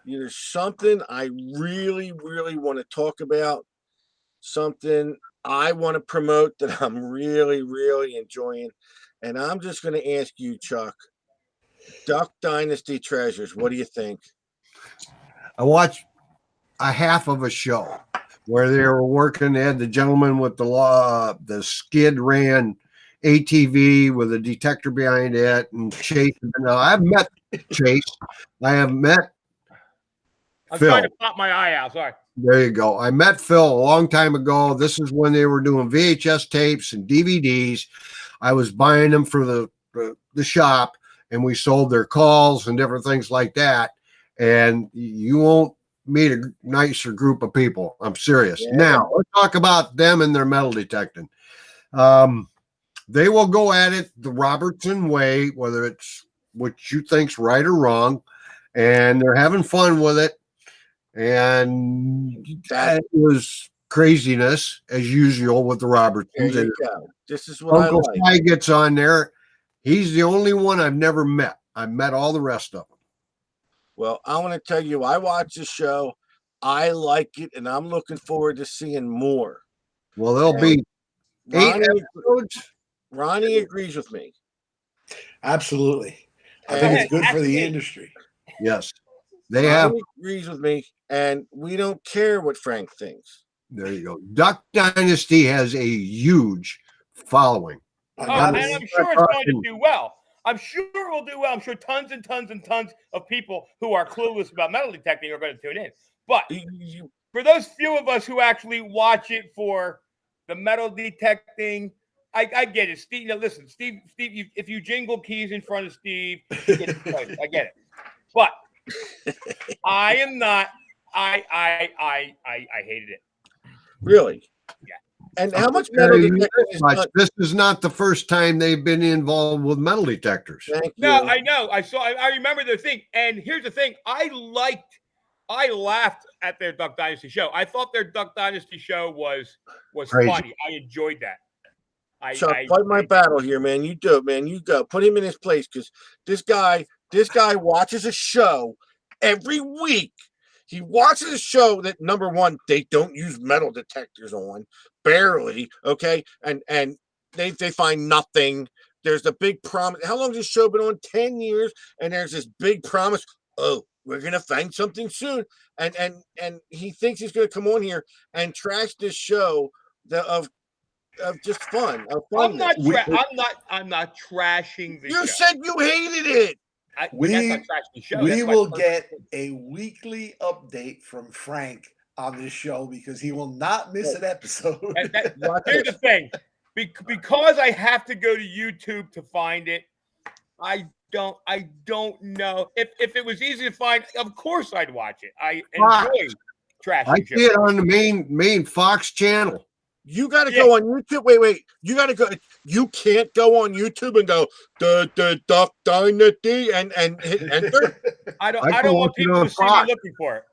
There's something I really want to talk about. Something I want to promote that I'm really enjoying. And I'm just going to ask you, Chuck, Duck Dynasty Treasures. What do you think? I watched a half of a show where they were working. They had the gentleman with the skid ran ATV with a detector behind it, and Chase. Now, I've met Chase. I have met I'm Phil. trying to pop my eye out. Sorry. There you go. I met Phil a long time ago. This is when they were doing VHS tapes and DVDs. I was buying them for the shop, and we sold their calls and different things like that. And you won't meet a nicer group of people. I'm serious. Yeah. Now, let's talk about them and their metal detecting. They will go at it the Robertson way, whether it's what you think's right or wrong, and they're having fun with it. And that was craziness as usual with the There Robertsons. you And go. This is what Uncle I like. Sly gets on there. He's the only one I've never met. I've met all the rest of them. Well, I want to tell you, I watch the show. I like it, and I'm looking forward to seeing more. Well, there'll be 8 Ronnie, episodes. Ronnie agrees with me. Absolutely. I And- think it's good for Actually- the industry. Yes, they have. Ronnie agrees with me, and we don't care what Frank thinks. There you go. Duck Dynasty has a huge following. I Oh, gotta and s- I'm sure it's going to do well. I'm sure it will do well. I'm sure tons and tons and tons of people who are clueless about metal detecting are going to tune in. But You- for those few of us who actually watch it for the metal detecting, I get it. Steve, listen, Steve, if you jingle keys in front of Steve, you get it. I get it. But I am not. I hated it. Really? Yeah. And how much Tell metal you detecting this is much, done? this is not the first time they've been involved with metal detectors. Thank you. No, I know. I remember the thing. And here's the thing. I laughed at their Duck Dynasty show. I thought their Duck Dynasty show was Crazy. funny. I enjoyed that. Chuck, fight my battle here, man. You do it, man. You go. Put him in his place, because this guy watches a show every week. He watches a show that, number one, they don't use metal detectors on, barely. Okay, and they find nothing. There's a big promise. How long has this show been on? 10 years, and there's this big promise. Oh, we're gonna find something soon, and he thinks he's gonna come on here and trash this show of just fun. Of I'm not. funness. I'm not trashing the You show. said you hated it. That's We- not trashing the show. we That's my will personal get opinion. a weekly update from Frank on this show because he will not miss an episode. And Watch here's this. the thing. Because I have to go to YouTube to find it. I don't know if it was easy to find. Of course, I'd watch it. I Fox. enjoy trashing I see shows. it on the main Fox channel. You got to Yeah. go on YouTube. Wait. You got to go. You can't go on YouTube and go the Duck Dynasty and hit enter. I don't I can want watch it people on to see me Fox. looking for it.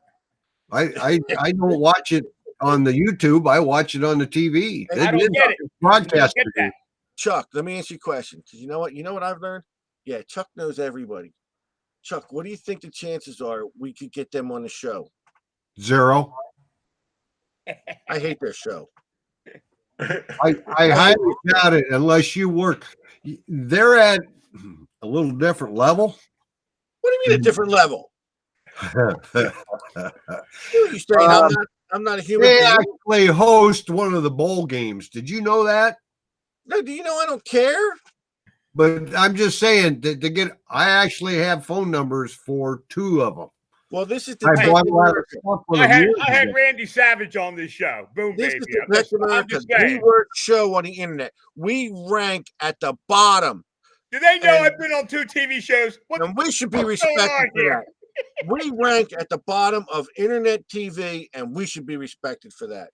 I don't watch it on the YouTube. I watch it on the TV. I don't get it. Broadcast. Get that. Chuck, let me ask you a question. Because you know what? You know what I've learned? Yeah, Chuck knows everybody. Chuck, what do you think the chances are we could get them on the show? 0. I hate their show. I highly doubt it unless you work. They're at a little different level. What do you mean a different level? You saying I'm not a human They being? actually host one of the bowl games. Did you know that? No, do you know I don't care? But I'm just saying to get. I actually have phone numbers for 2 of them. Well, this is I the bought a lot of stuff for I them had years I had ago. Randy Savage on this show. Boom, This baby. is the best I'm America just saying. D-word show on the internet. We rank at the bottom, Do they know and- I've been on 2 TV shows? What and we should be What's going respected on for here? that. We rank at the bottom of internet TV, and we should be respected for that.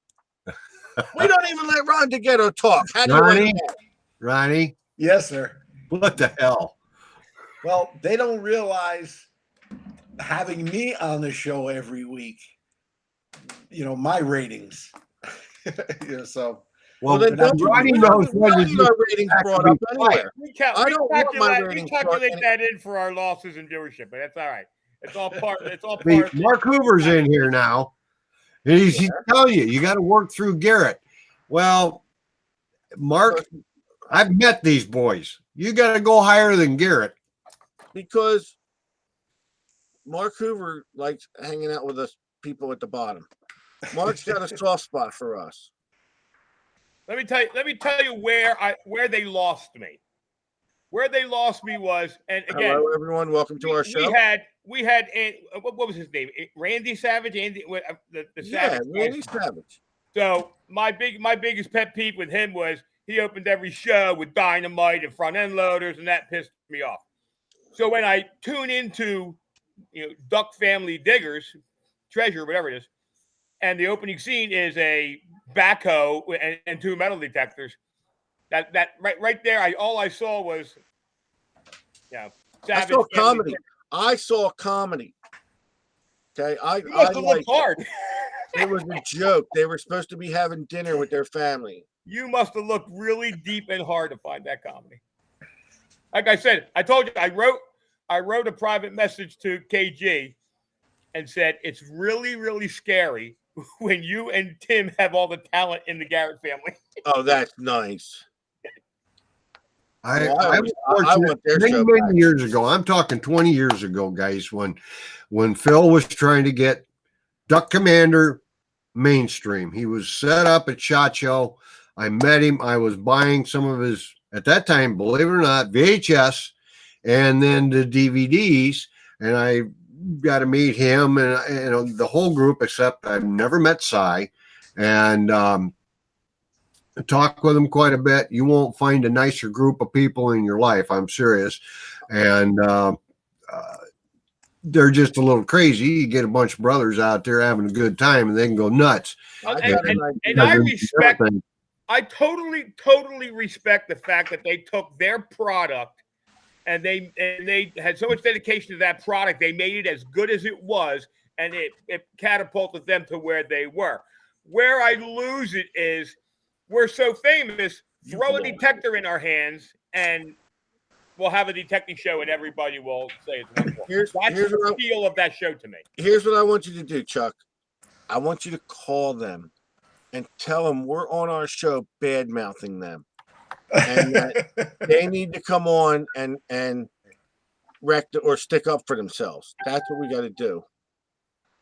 We don't even let Ron DeGhetto talk. How do you Ronnie? like that? Ronnie, Yes, sir. what the hell? Well, they don't realize having me on the show every week, my ratings. So Well, then don't you Ronnie we knows don't when to need do our ratings that brought to up be anywhere. I don't want my we ratings brought calculate in. that in for our losses in viewership, but that's all right. It's all part. It's all See, part. Mark Hoover's in here now. And he's telling you got to work through Garrett. Well, Mark, I've met these boys. You got to go higher than Garrett. Because Mark Hoover likes hanging out with us people at the bottom. Mark's got a soft spot for us. Let me tell you where they lost me. Where they lost me was, and again, Hello, everyone. Welcome to our show. We had what was his name? Randy Savage. Andy, the Yeah, Savage. Randy Savage. So my biggest pet peeve with him was he opened every show with dynamite and front end loaders, and that pissed me off. So when I tune into Duck Family Diggers, Treasure, whatever it is, and the opening scene is a backhoe and two metal detectors, that right there, all I saw was I saw comedy. I saw comedy. Okay, I must have looked hard. It was a joke. They were supposed to be having dinner with their family. You must have looked really deep and hard to find that comedy. Like I said, I told you, I wrote a private message to KG and said, it's really, really scary when you and Tim have all the talent in the Garrett family. Oh, that's nice. I want was their many, show many back. years ago. I'm talking 20 years ago, guys, when Phil was trying to get Duck Commander mainstream. He was set up at SHOT Show. I met him. I was buying some of his, at that time, believe it or not, VHS and then the DVDs. And I got to meet him and the whole group, except I've never met Cy. And talk with him quite a bit. You won't find a nicer group of people in your life. I'm serious. And they're just a little crazy. You get a bunch of brothers out there having a good time and they can go nuts. And I totally respect the fact that they took their product and they had so much dedication to that product. They made it as good as it was, and it catapulted them to where they were. Where I lose it is we're so famous, throw a detector in our hands and we'll have a detecting show and everybody will say it's wonderful. That's the feel of that show to me. Here's what I want you to do, Chuck. I want you to call them and tell them we're on our show bad-mouthing them. And that they need to come on and wreck or stick up for themselves. That's what we got to do.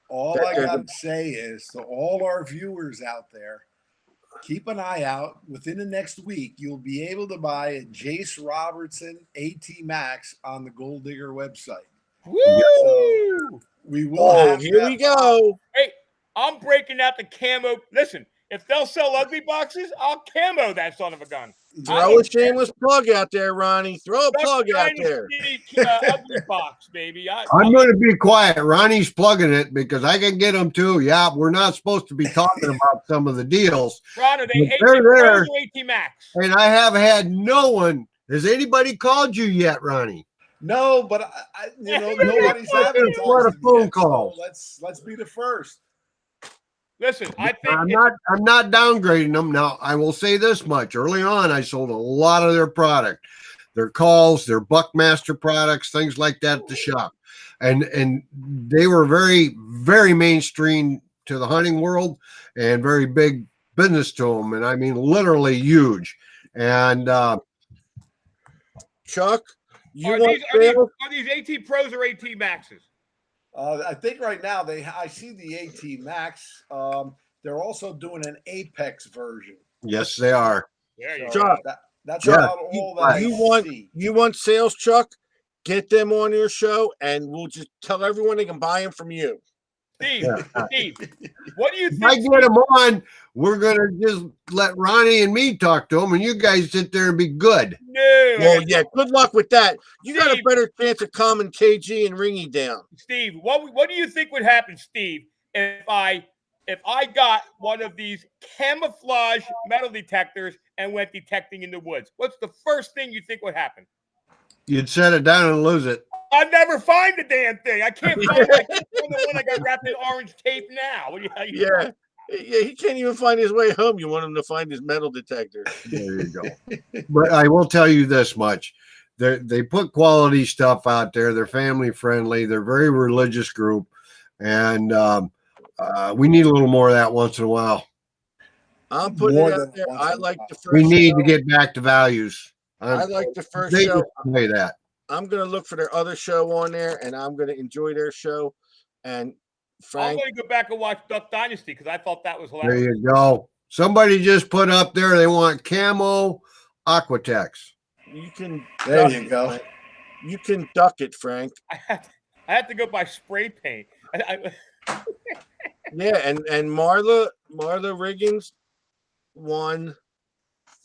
All I got to say is to all our viewers out there, keep an eye out. Within the next week, you'll be able to buy a Jace Robertson AT Max on the Gold Digger website. Woo! So we will. Here we go. Hey, I'm breaking out the camo. Listen, if they'll sell ugly boxes, I'll camo that son of a gun. Throw a shameless plug out there, Ronnie. Throw a plug out there. Ugly box, baby. I'm going to be quiet. Ronnie's plugging it because I can get them too. Yeah, we're not supposed to be talking about some of the deals. Ron, are they they're there, AT Max? and I have had no one. Has anybody called you yet, Ronnie? No, but nobody's having a lot of phone calls. So let's be the first. Listen, I think I'm not downgrading them. Now, I will say this much. Early on, I sold a lot of their product, their calls, their Buckmaster products, things like that at the shop. And they were very, very mainstream to the hunting world and very big business to them. And I mean, literally huge. And Chuck, are these AT Pros or AT Maxes? I think right now I see the AT Max. They're also doing an Apex version. yes, they are. Chuck, that's about all that you want sales, Chuck? Get them on your show, and we'll just tell everyone they can buy them from you. Steve, Steve, what do you If I think? get him on, we're gonna just let Ronnie and me talk to him, and you guys sit there and be good. No, Well, yeah. Good luck with that. You got a Steve. better chance of calming KG and Ringy down. Steve, what do you think would happen, Steve, if I got one of these camouflage metal detectors and went detecting in the woods? What's the first thing you think would happen? You'd set it down and lose it. I'll never find the damn thing. I can't find the one I got wrapped in orange tape now. What do you Yeah. Yeah, he can't even find his way home. You want him to find his metal detector. There you go. But I will tell you this much. They put quality stuff out there. They're family friendly. They're a very religious group. And we need a little more of that once in a while. I'm putting More it than out there. once I in a like while. the first We need show. to get back to values. I like the first They show. say that. I'm going to look for their other show on there, and I'm going to enjoy their show. And I'm Frank, going to go back and watch Duck Dynasty because I thought that was There hilarious. you go. Somebody just put up there they want camo Aquatex. you can There duck you it, go. Frank. You can duck it, Frank. I had to go buy spray paint. Yeah, and Marla Riggins won.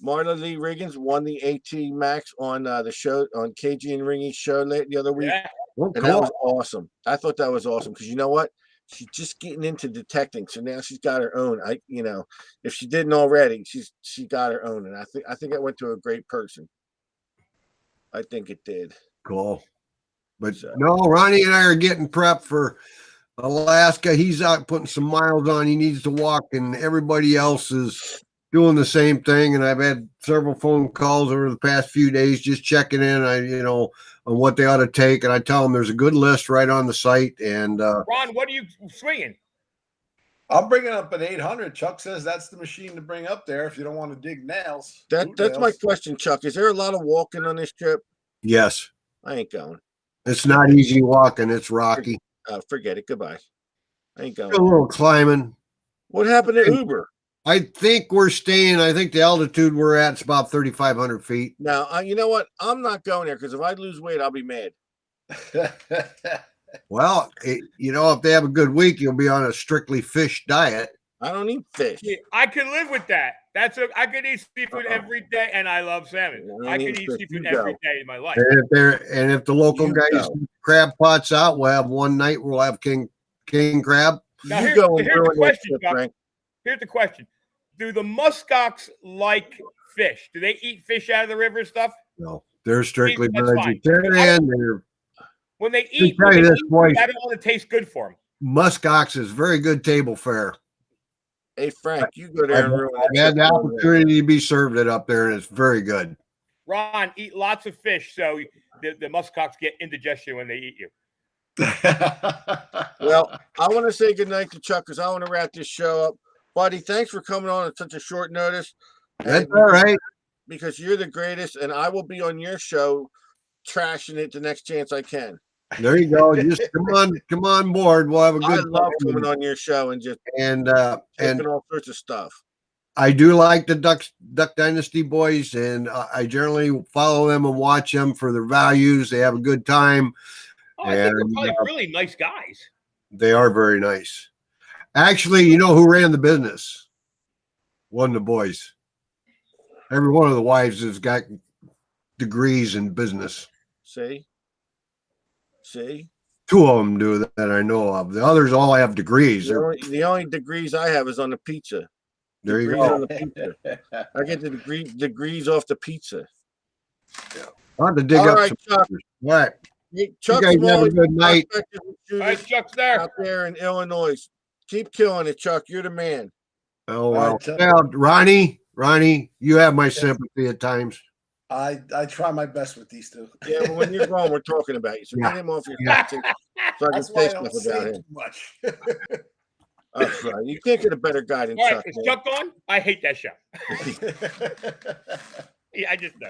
Marla Lee Riggins won the AT Max on the show on KG and Ringy's show the other week, Yeah. Oh, and that cool. was awesome. I thought that was awesome because you know what? She's just getting into detecting, so now she's got her own. If she didn't already, she got her own, and I think it went to a great person. I think it did. Cool. But So- no, Ronnie and I are getting prepped for Alaska. He's out putting some miles on. He needs to walk, and everybody else is doing the same thing. And I've had several phone calls over the past few days just checking in, on what they ought to take. And I tell them there's a good list right on the site. And Ron, what are you swinging? I'm bringing up an 800. Chuck says that's the machine to bring up there if you don't want to dig nails. Boot That's my nails. question, Chuck. Is there a lot of walking on this trip? yes, I ain't going. it's not easy walking. It's rocky. Forget it. Goodbye. I ain't A going. little climbing. What happened to Uber? I think the altitude we're at is about 3,500 feet. Now, you know what? I'm not going there because if I lose weight, I'll be mad. Well, if they have a good week, you'll be on a strictly fish diet. I don't eat fish. Yeah, I could live with that. I could eat seafood every day, and I love salmon. I I don't could eat eat fish. seafood You every go. day in my life. And if the local You guys go. keep crab pots out, we'll have one night. We'll have king crab. Now, You here's go and the ruin that question, trip, Chuck. Frank. Here's the question: do the muskox like fish? Do they eat fish out of the river and stuff? No, they're strictly That's fine. vegetarian. They're When they Let me eat, tell you this, boys. I don't want to taste good for them. muskox is very good table fare. Hey, Frank, you go there and ruin I've that had trip. the opportunity to be served it up there, and it's very good. Ron, eat lots of fish so the muskox get indigestion when they eat you. Well, I want to say goodnight to Chuck because I want to wrap this show up. Buddy, thanks for coming on at such a short notice. That's And all right. because you're the greatest, and I will be on your show trashing it the next chance I can. There you go. Just come on board. We'll have a I good love time. coming on your show and just And taking all sorts of stuff. I do like the Duck Dynasty boys, and I generally follow them and watch them for their values. They have a good time. Oh, I think they're And, probably really nice guys. They are very nice. Actually, you know who ran the business? One of the boys. Every one of the wives has got degrees in business. See? Two of them do that I know of. The others all have degrees. The only degrees I have is on the pizza. There you Degrees go. on the pizza. I get the degrees off the pizza. I'll have to dig All up right, some Chuck. pictures. All right. Chuck guys have a Smalley, good night. Prospectors and All right, shooters Chuck's there. out there in Illinois. Keep killing it, Chuck. You're the man. Oh, All well. right, Chuck. Well, Ronnie, you have my sympathy at times. I try my best with these two. Yeah, but when you're gone, we're talking about you. So Yeah. get him off your Yeah. so I can That's why say I don't stuff about say him. too much. That's right. You can't get a better guy than All right, Chuck. is man. Chuck on? I hate that show. Yeah, I just know.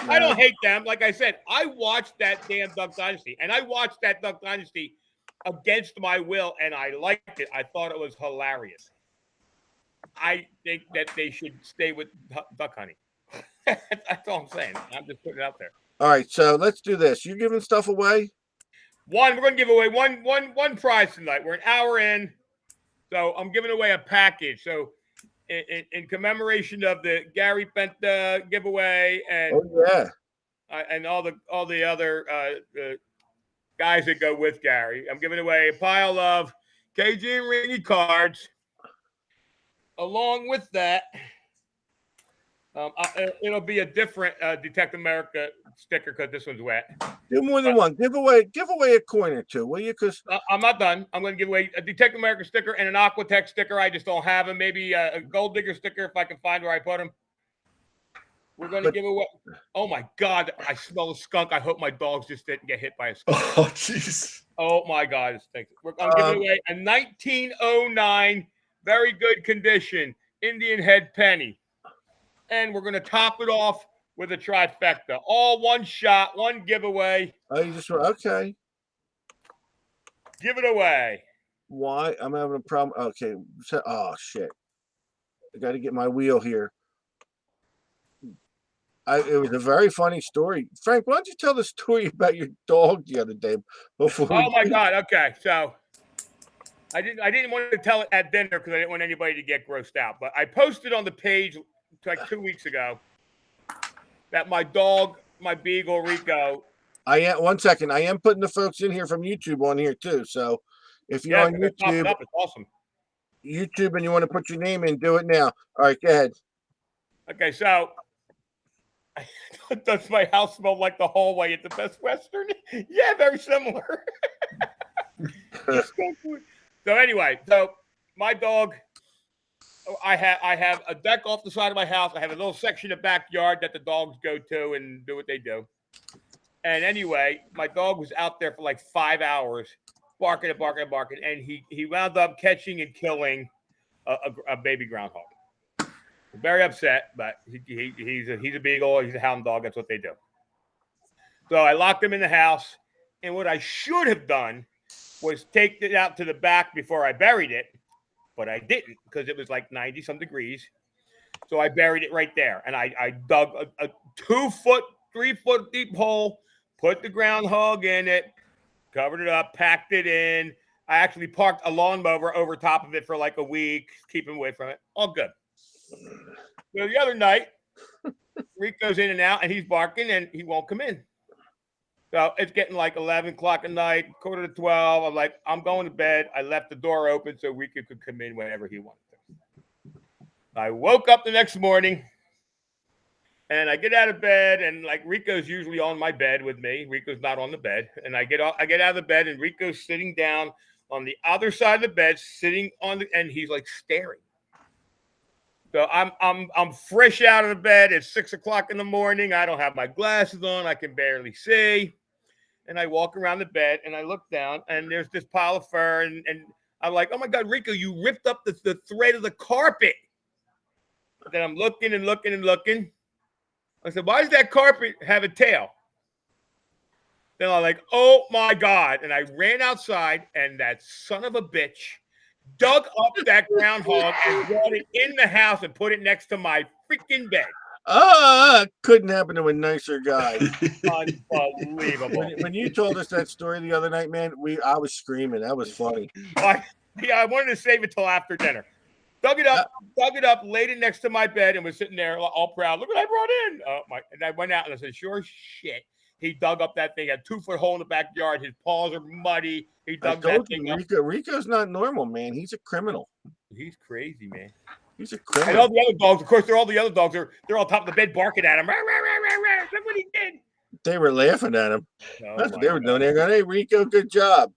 I don't hate them. Like I said, I watched that damn Duck Dynasty, and I watched that Duck Dynasty against my will, and I liked it. I thought it was hilarious. I think that they should stay with duck hunting. That's all I'm saying. I'm just putting it out there. All right, so let's do this. You giving stuff away? We're going to give away one prize tonight. We're an hour in, so I'm giving away a package. So in commemoration of the Gary Penta giveaway and Oh yeah. and all the other guys that go with Gary, I'm giving away a pile of KG and Rainey cards. Along with that, it'll be a different Detective America sticker because this one's wet. Do more than one. Give away a coin or two, will you? Because I'm not done. I'm going to give away a Detective America sticker and an Aquatech sticker. I just don't have them. Maybe a Gold Digger sticker if I can find where I put them. We're going to give away. Oh my God! I smell a skunk. I hope my dogs just didn't get hit by a skunk. Oh, jeez. Oh my God! It stinks. I'm giving away a 1909, very good condition Indian head penny, and we're going to top it off with a trifecta. All one shot, one giveaway. oh, you just okay. Give it away. Why? I'm having a problem. Okay. Oh shit! I got to get my wheel here. It was a very funny story. Frank, why don't you tell the story about your dog the other day? Before Oh my God! Okay, so I didn't want to tell it at dinner because I didn't want anybody to get grossed out. But I posted on the page like 2 weeks ago that my dog, my beagle Rico. I am 1 second. I am putting the folks in here from YouTube on here too. So if you're on YouTube, up, it's awesome. YouTube, and you want to put your name in, do it now. All right, go ahead. Okay, so does my house smell like the hallway at the Best Western? Yeah, very similar. So anyway, so my dog, I have a deck off the side of my house. I have a little section of backyard that the dogs go to and do what they do. And anyway, my dog was out there for like 5 hours, barking, and he wound up catching and killing a baby groundhog. Very upset, but he's a beagle. He's a hound dog. That's what they do. So I locked him in the house, and what I should have done was take it out to the back before I buried it, but I didn't because it was like 90-some degrees. So I buried it right there, and I dug a 2-foot, 3-foot deep hole, put the groundhog in it, covered it up, packed it in. I actually parked a lawnmower over top of it for like a week, keep him away from it. All good. So the other night, Rico's in and out, and he's barking, and he won't come in. So it's getting like 11 o'clock at night, 11:45. I'm like, I'm going to bed. I left the door open so Rico could come in whenever he wanted to. I woke up the next morning, and I get out of bed, and like Rico's usually on my bed with me. Rico's not on the bed, and I get out of the bed, and Rico's sitting down on the other side of the bed, sitting on and he's like staring. So I'm fresh out of the bed. It's 6 o'clock in the morning. I don't have my glasses on. I can barely see. And I walk around the bed and I look down and there's this pile of fur. And I'm like, oh my God, Rico, you ripped up the thread of the carpet. Then I'm looking and looking and looking. I said, why does that carpet have a tail? Then I'm like, oh my God. And I ran outside and that son of a bitch dug up that groundhog and brought it in the house and put it next to my freaking bed. Couldn't happen to a nicer guy. Unbelievable. When you told us that story the other night, man, I was screaming. That was funny. I wanted to save it till after dinner. Dug it up, laid it next to my bed, and was sitting there all proud. Look what I brought in. And I went out and I said, sure shit. He dug up that thing, a 2-foot hole in the backyard. His paws are muddy. He dug that thing up. Rico's not normal, man. He's a criminal. He's crazy, man. He's a criminal. And all the other dogs, of course, they're on top of the bed barking at him. Look what he did. They were laughing at him. That's what they were doing. God. They're going, hey, Rico, good job.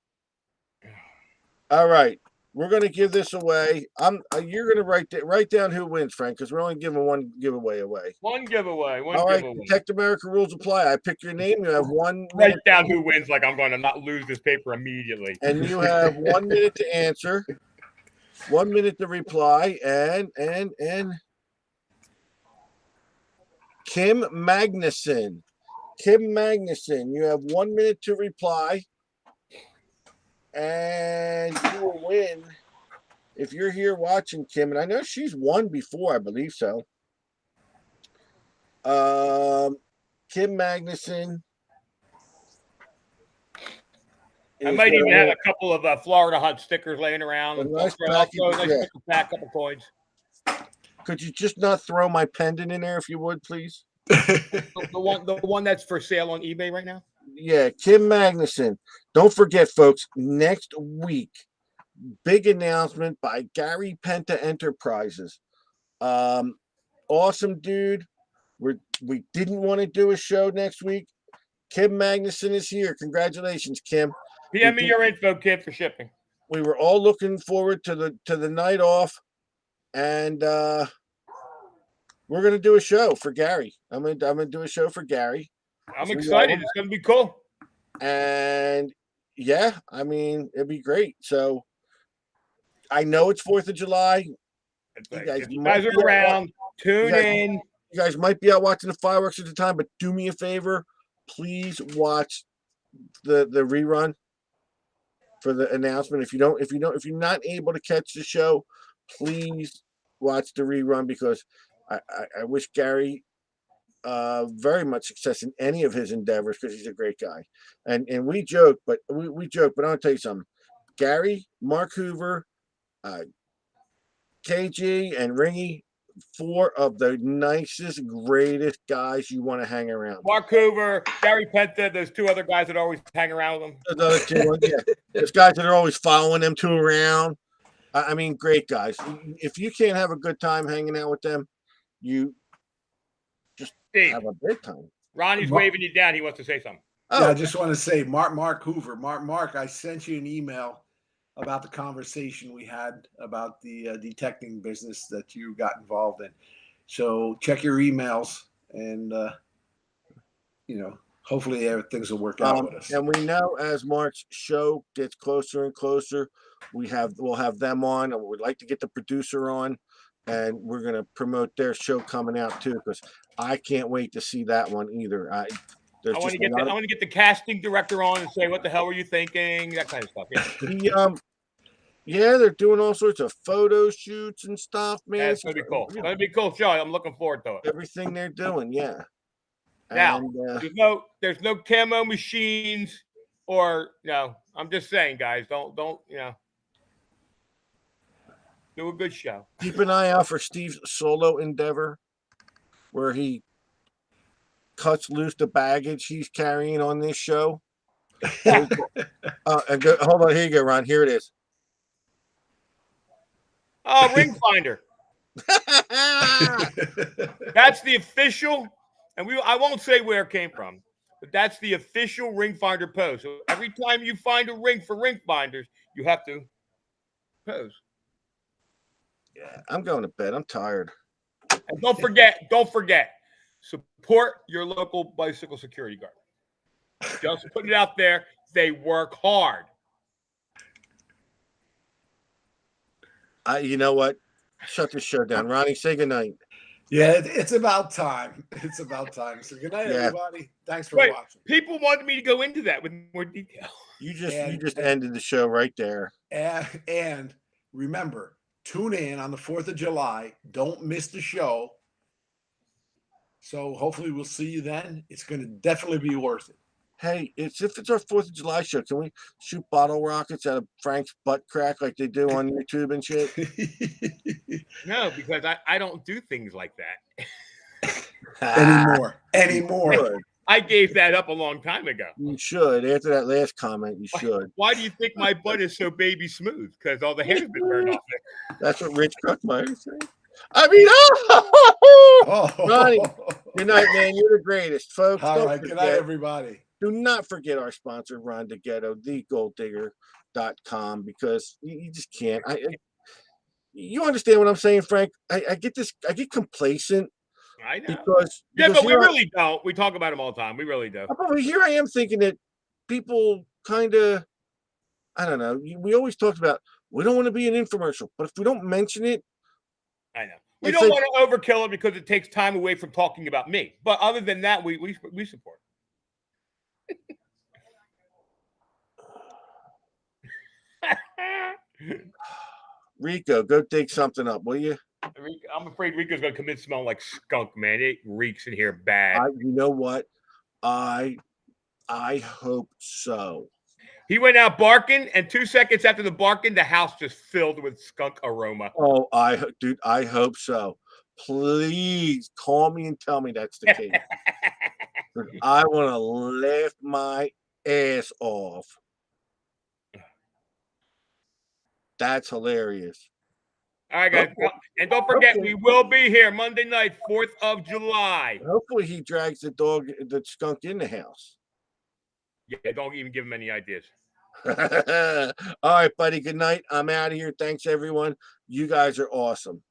All right. We're going to give this away. You're going to write down who wins, Frank, because we're only giving one giveaway away. One giveaway. All right. Detective America rules apply. I pick your name. You have 1 minute. Write down who wins, like I'm going to not lose this paper immediately. And you have 1 minute to answer, 1 minute to reply, and Kim Magnuson. Kim Magnuson, you have 1 minute to reply. And you will win if you're here watching, Kim. And I know she's won before, I believe so. Kim Magnuson. I might even have a couple of Florida Hunt stickers laying around. A And nice also package, a nice yeah. nickel pack, couple coins. Could you just not throw my pendant in there if you would, please? The one that's for sale on eBay right now. Yeah, Kim Magnuson. Don't forget, folks, next week, big announcement by Gary Penta Enterprises. Awesome dude. We didn't want to do a show next week. Kim Magnuson is here. Congratulations, Kim. PM me your info, kid, for shipping. We were all looking forward to the night off, and we're gonna do a show for Gary. I'm gonna do a show for Gary. I'm excited. It's gonna be cool. And yeah, I mean, it'd be great. So I know it's 4th of July. If you guys are around, tune in. You guys might be out watching the fireworks at the time, but do me a favor, please watch the rerun for the announcement. If you're not able to catch the show, please watch the rerun, because I wish Gary very much success in any of his endeavors, because he's a great guy. And we joke, but we joke, but I'm gonna tell you something. Gary, Mark Hoover, KG, and Ringy, 4 of the nicest, greatest guys you want to hang around. Mark Hoover, Gary Penta, those 2 other guys that always hang around with them. The other 2, yeah. There's guys that are always following them 2 around. I mean, great guys. If you can't have a good time hanging out with them, you just have a great time. Ronnie's waving you down. He wants to say something. Yeah, I just want to say, Mark Hoover. Mark, I sent you an email about the conversation we had about the detecting business that you got involved in. So check your emails, and hopefully things will work out with us. And we know as Mark's show gets closer and closer, we'll have them on, and we'd like to get the producer on, and we're going to promote their show coming out too, because I can't wait to see that one either. I want to get the casting director on and say, what the hell were you thinking? That kind of stuff. Yeah. They're doing all sorts of photo shoots and stuff, man. Yeah, it's gonna be cool. It's gonna be a cool show. I'm looking forward to it. Everything they're doing, yeah. Now, there's no camo machines, or I'm just saying, guys, don't do a good show. Keep an eye out for Steve's solo endeavor, where he cuts loose the baggage he's carrying on this show. Hold on, here you go, Ron. Here it is. Oh, Ring Finder. That's the official, and I won't say where it came from, but that's the official Ring Finder pose. So every time you find a ring for Ring Finders, you have to pose. Yeah, I'm going to bed. I'm tired. And don't forget, support your local bicycle security guard. Just putting it out there. They work hard. You know what? Shut this show down. Ronnie, say goodnight. Yeah, it's about time. It's about time. So good night, everybody. Thanks for watching. People wanted me to go into that with more detail. You just ended the show right there. And remember, tune in on the 4th of July. Don't miss the show. So hopefully we'll see you then. It's going to definitely be worth it. Hey, if it's our 4th of July show, can we shoot bottle rockets out of Frank's butt crack like they do on YouTube and shit? No, because I don't do things like that anymore. I gave that up a long time ago. You should. After that last comment, you should. Why do you think my butt is so baby smooth? Because all the hair's been burned off there. That's what Rich Kruckmeyer said. I mean, Ronnie, good night, man. You're the greatest, folks. All right, good night, everybody. Do not forget our sponsor, Ron DeGhetto, thegolddigger.com, because you just can't. You understand what I'm saying, Frank? I get complacent. I know. Because but we really don't. We talk about them all the time. We really do. But here I am thinking that people kind of, I don't know. We always talked about, we don't want to be an infomercial, but if we don't mention it, I know. We don't want to overkill it because it takes time away from talking about me. But other than that, we support. Rico, go dig something up, will you? I'm afraid Rico's going to come in smelling like skunk, man. It reeks in here bad. You know what? I hope so. He went out barking, and 2 seconds after the barking, the house just filled with skunk aroma. Oh, dude, I hope so. Please call me and tell me that's the case. I want to laugh my ass off. That's hilarious. All right, guys. Okay. And don't forget, Okay. we will be here Monday night, 4th of July. Hopefully he drags the skunk in the house. Yeah, don't even give him any ideas. All right, buddy. Good night. I'm out of here. Thanks, everyone. You guys are awesome.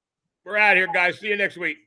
We're out here, guys. See you next week.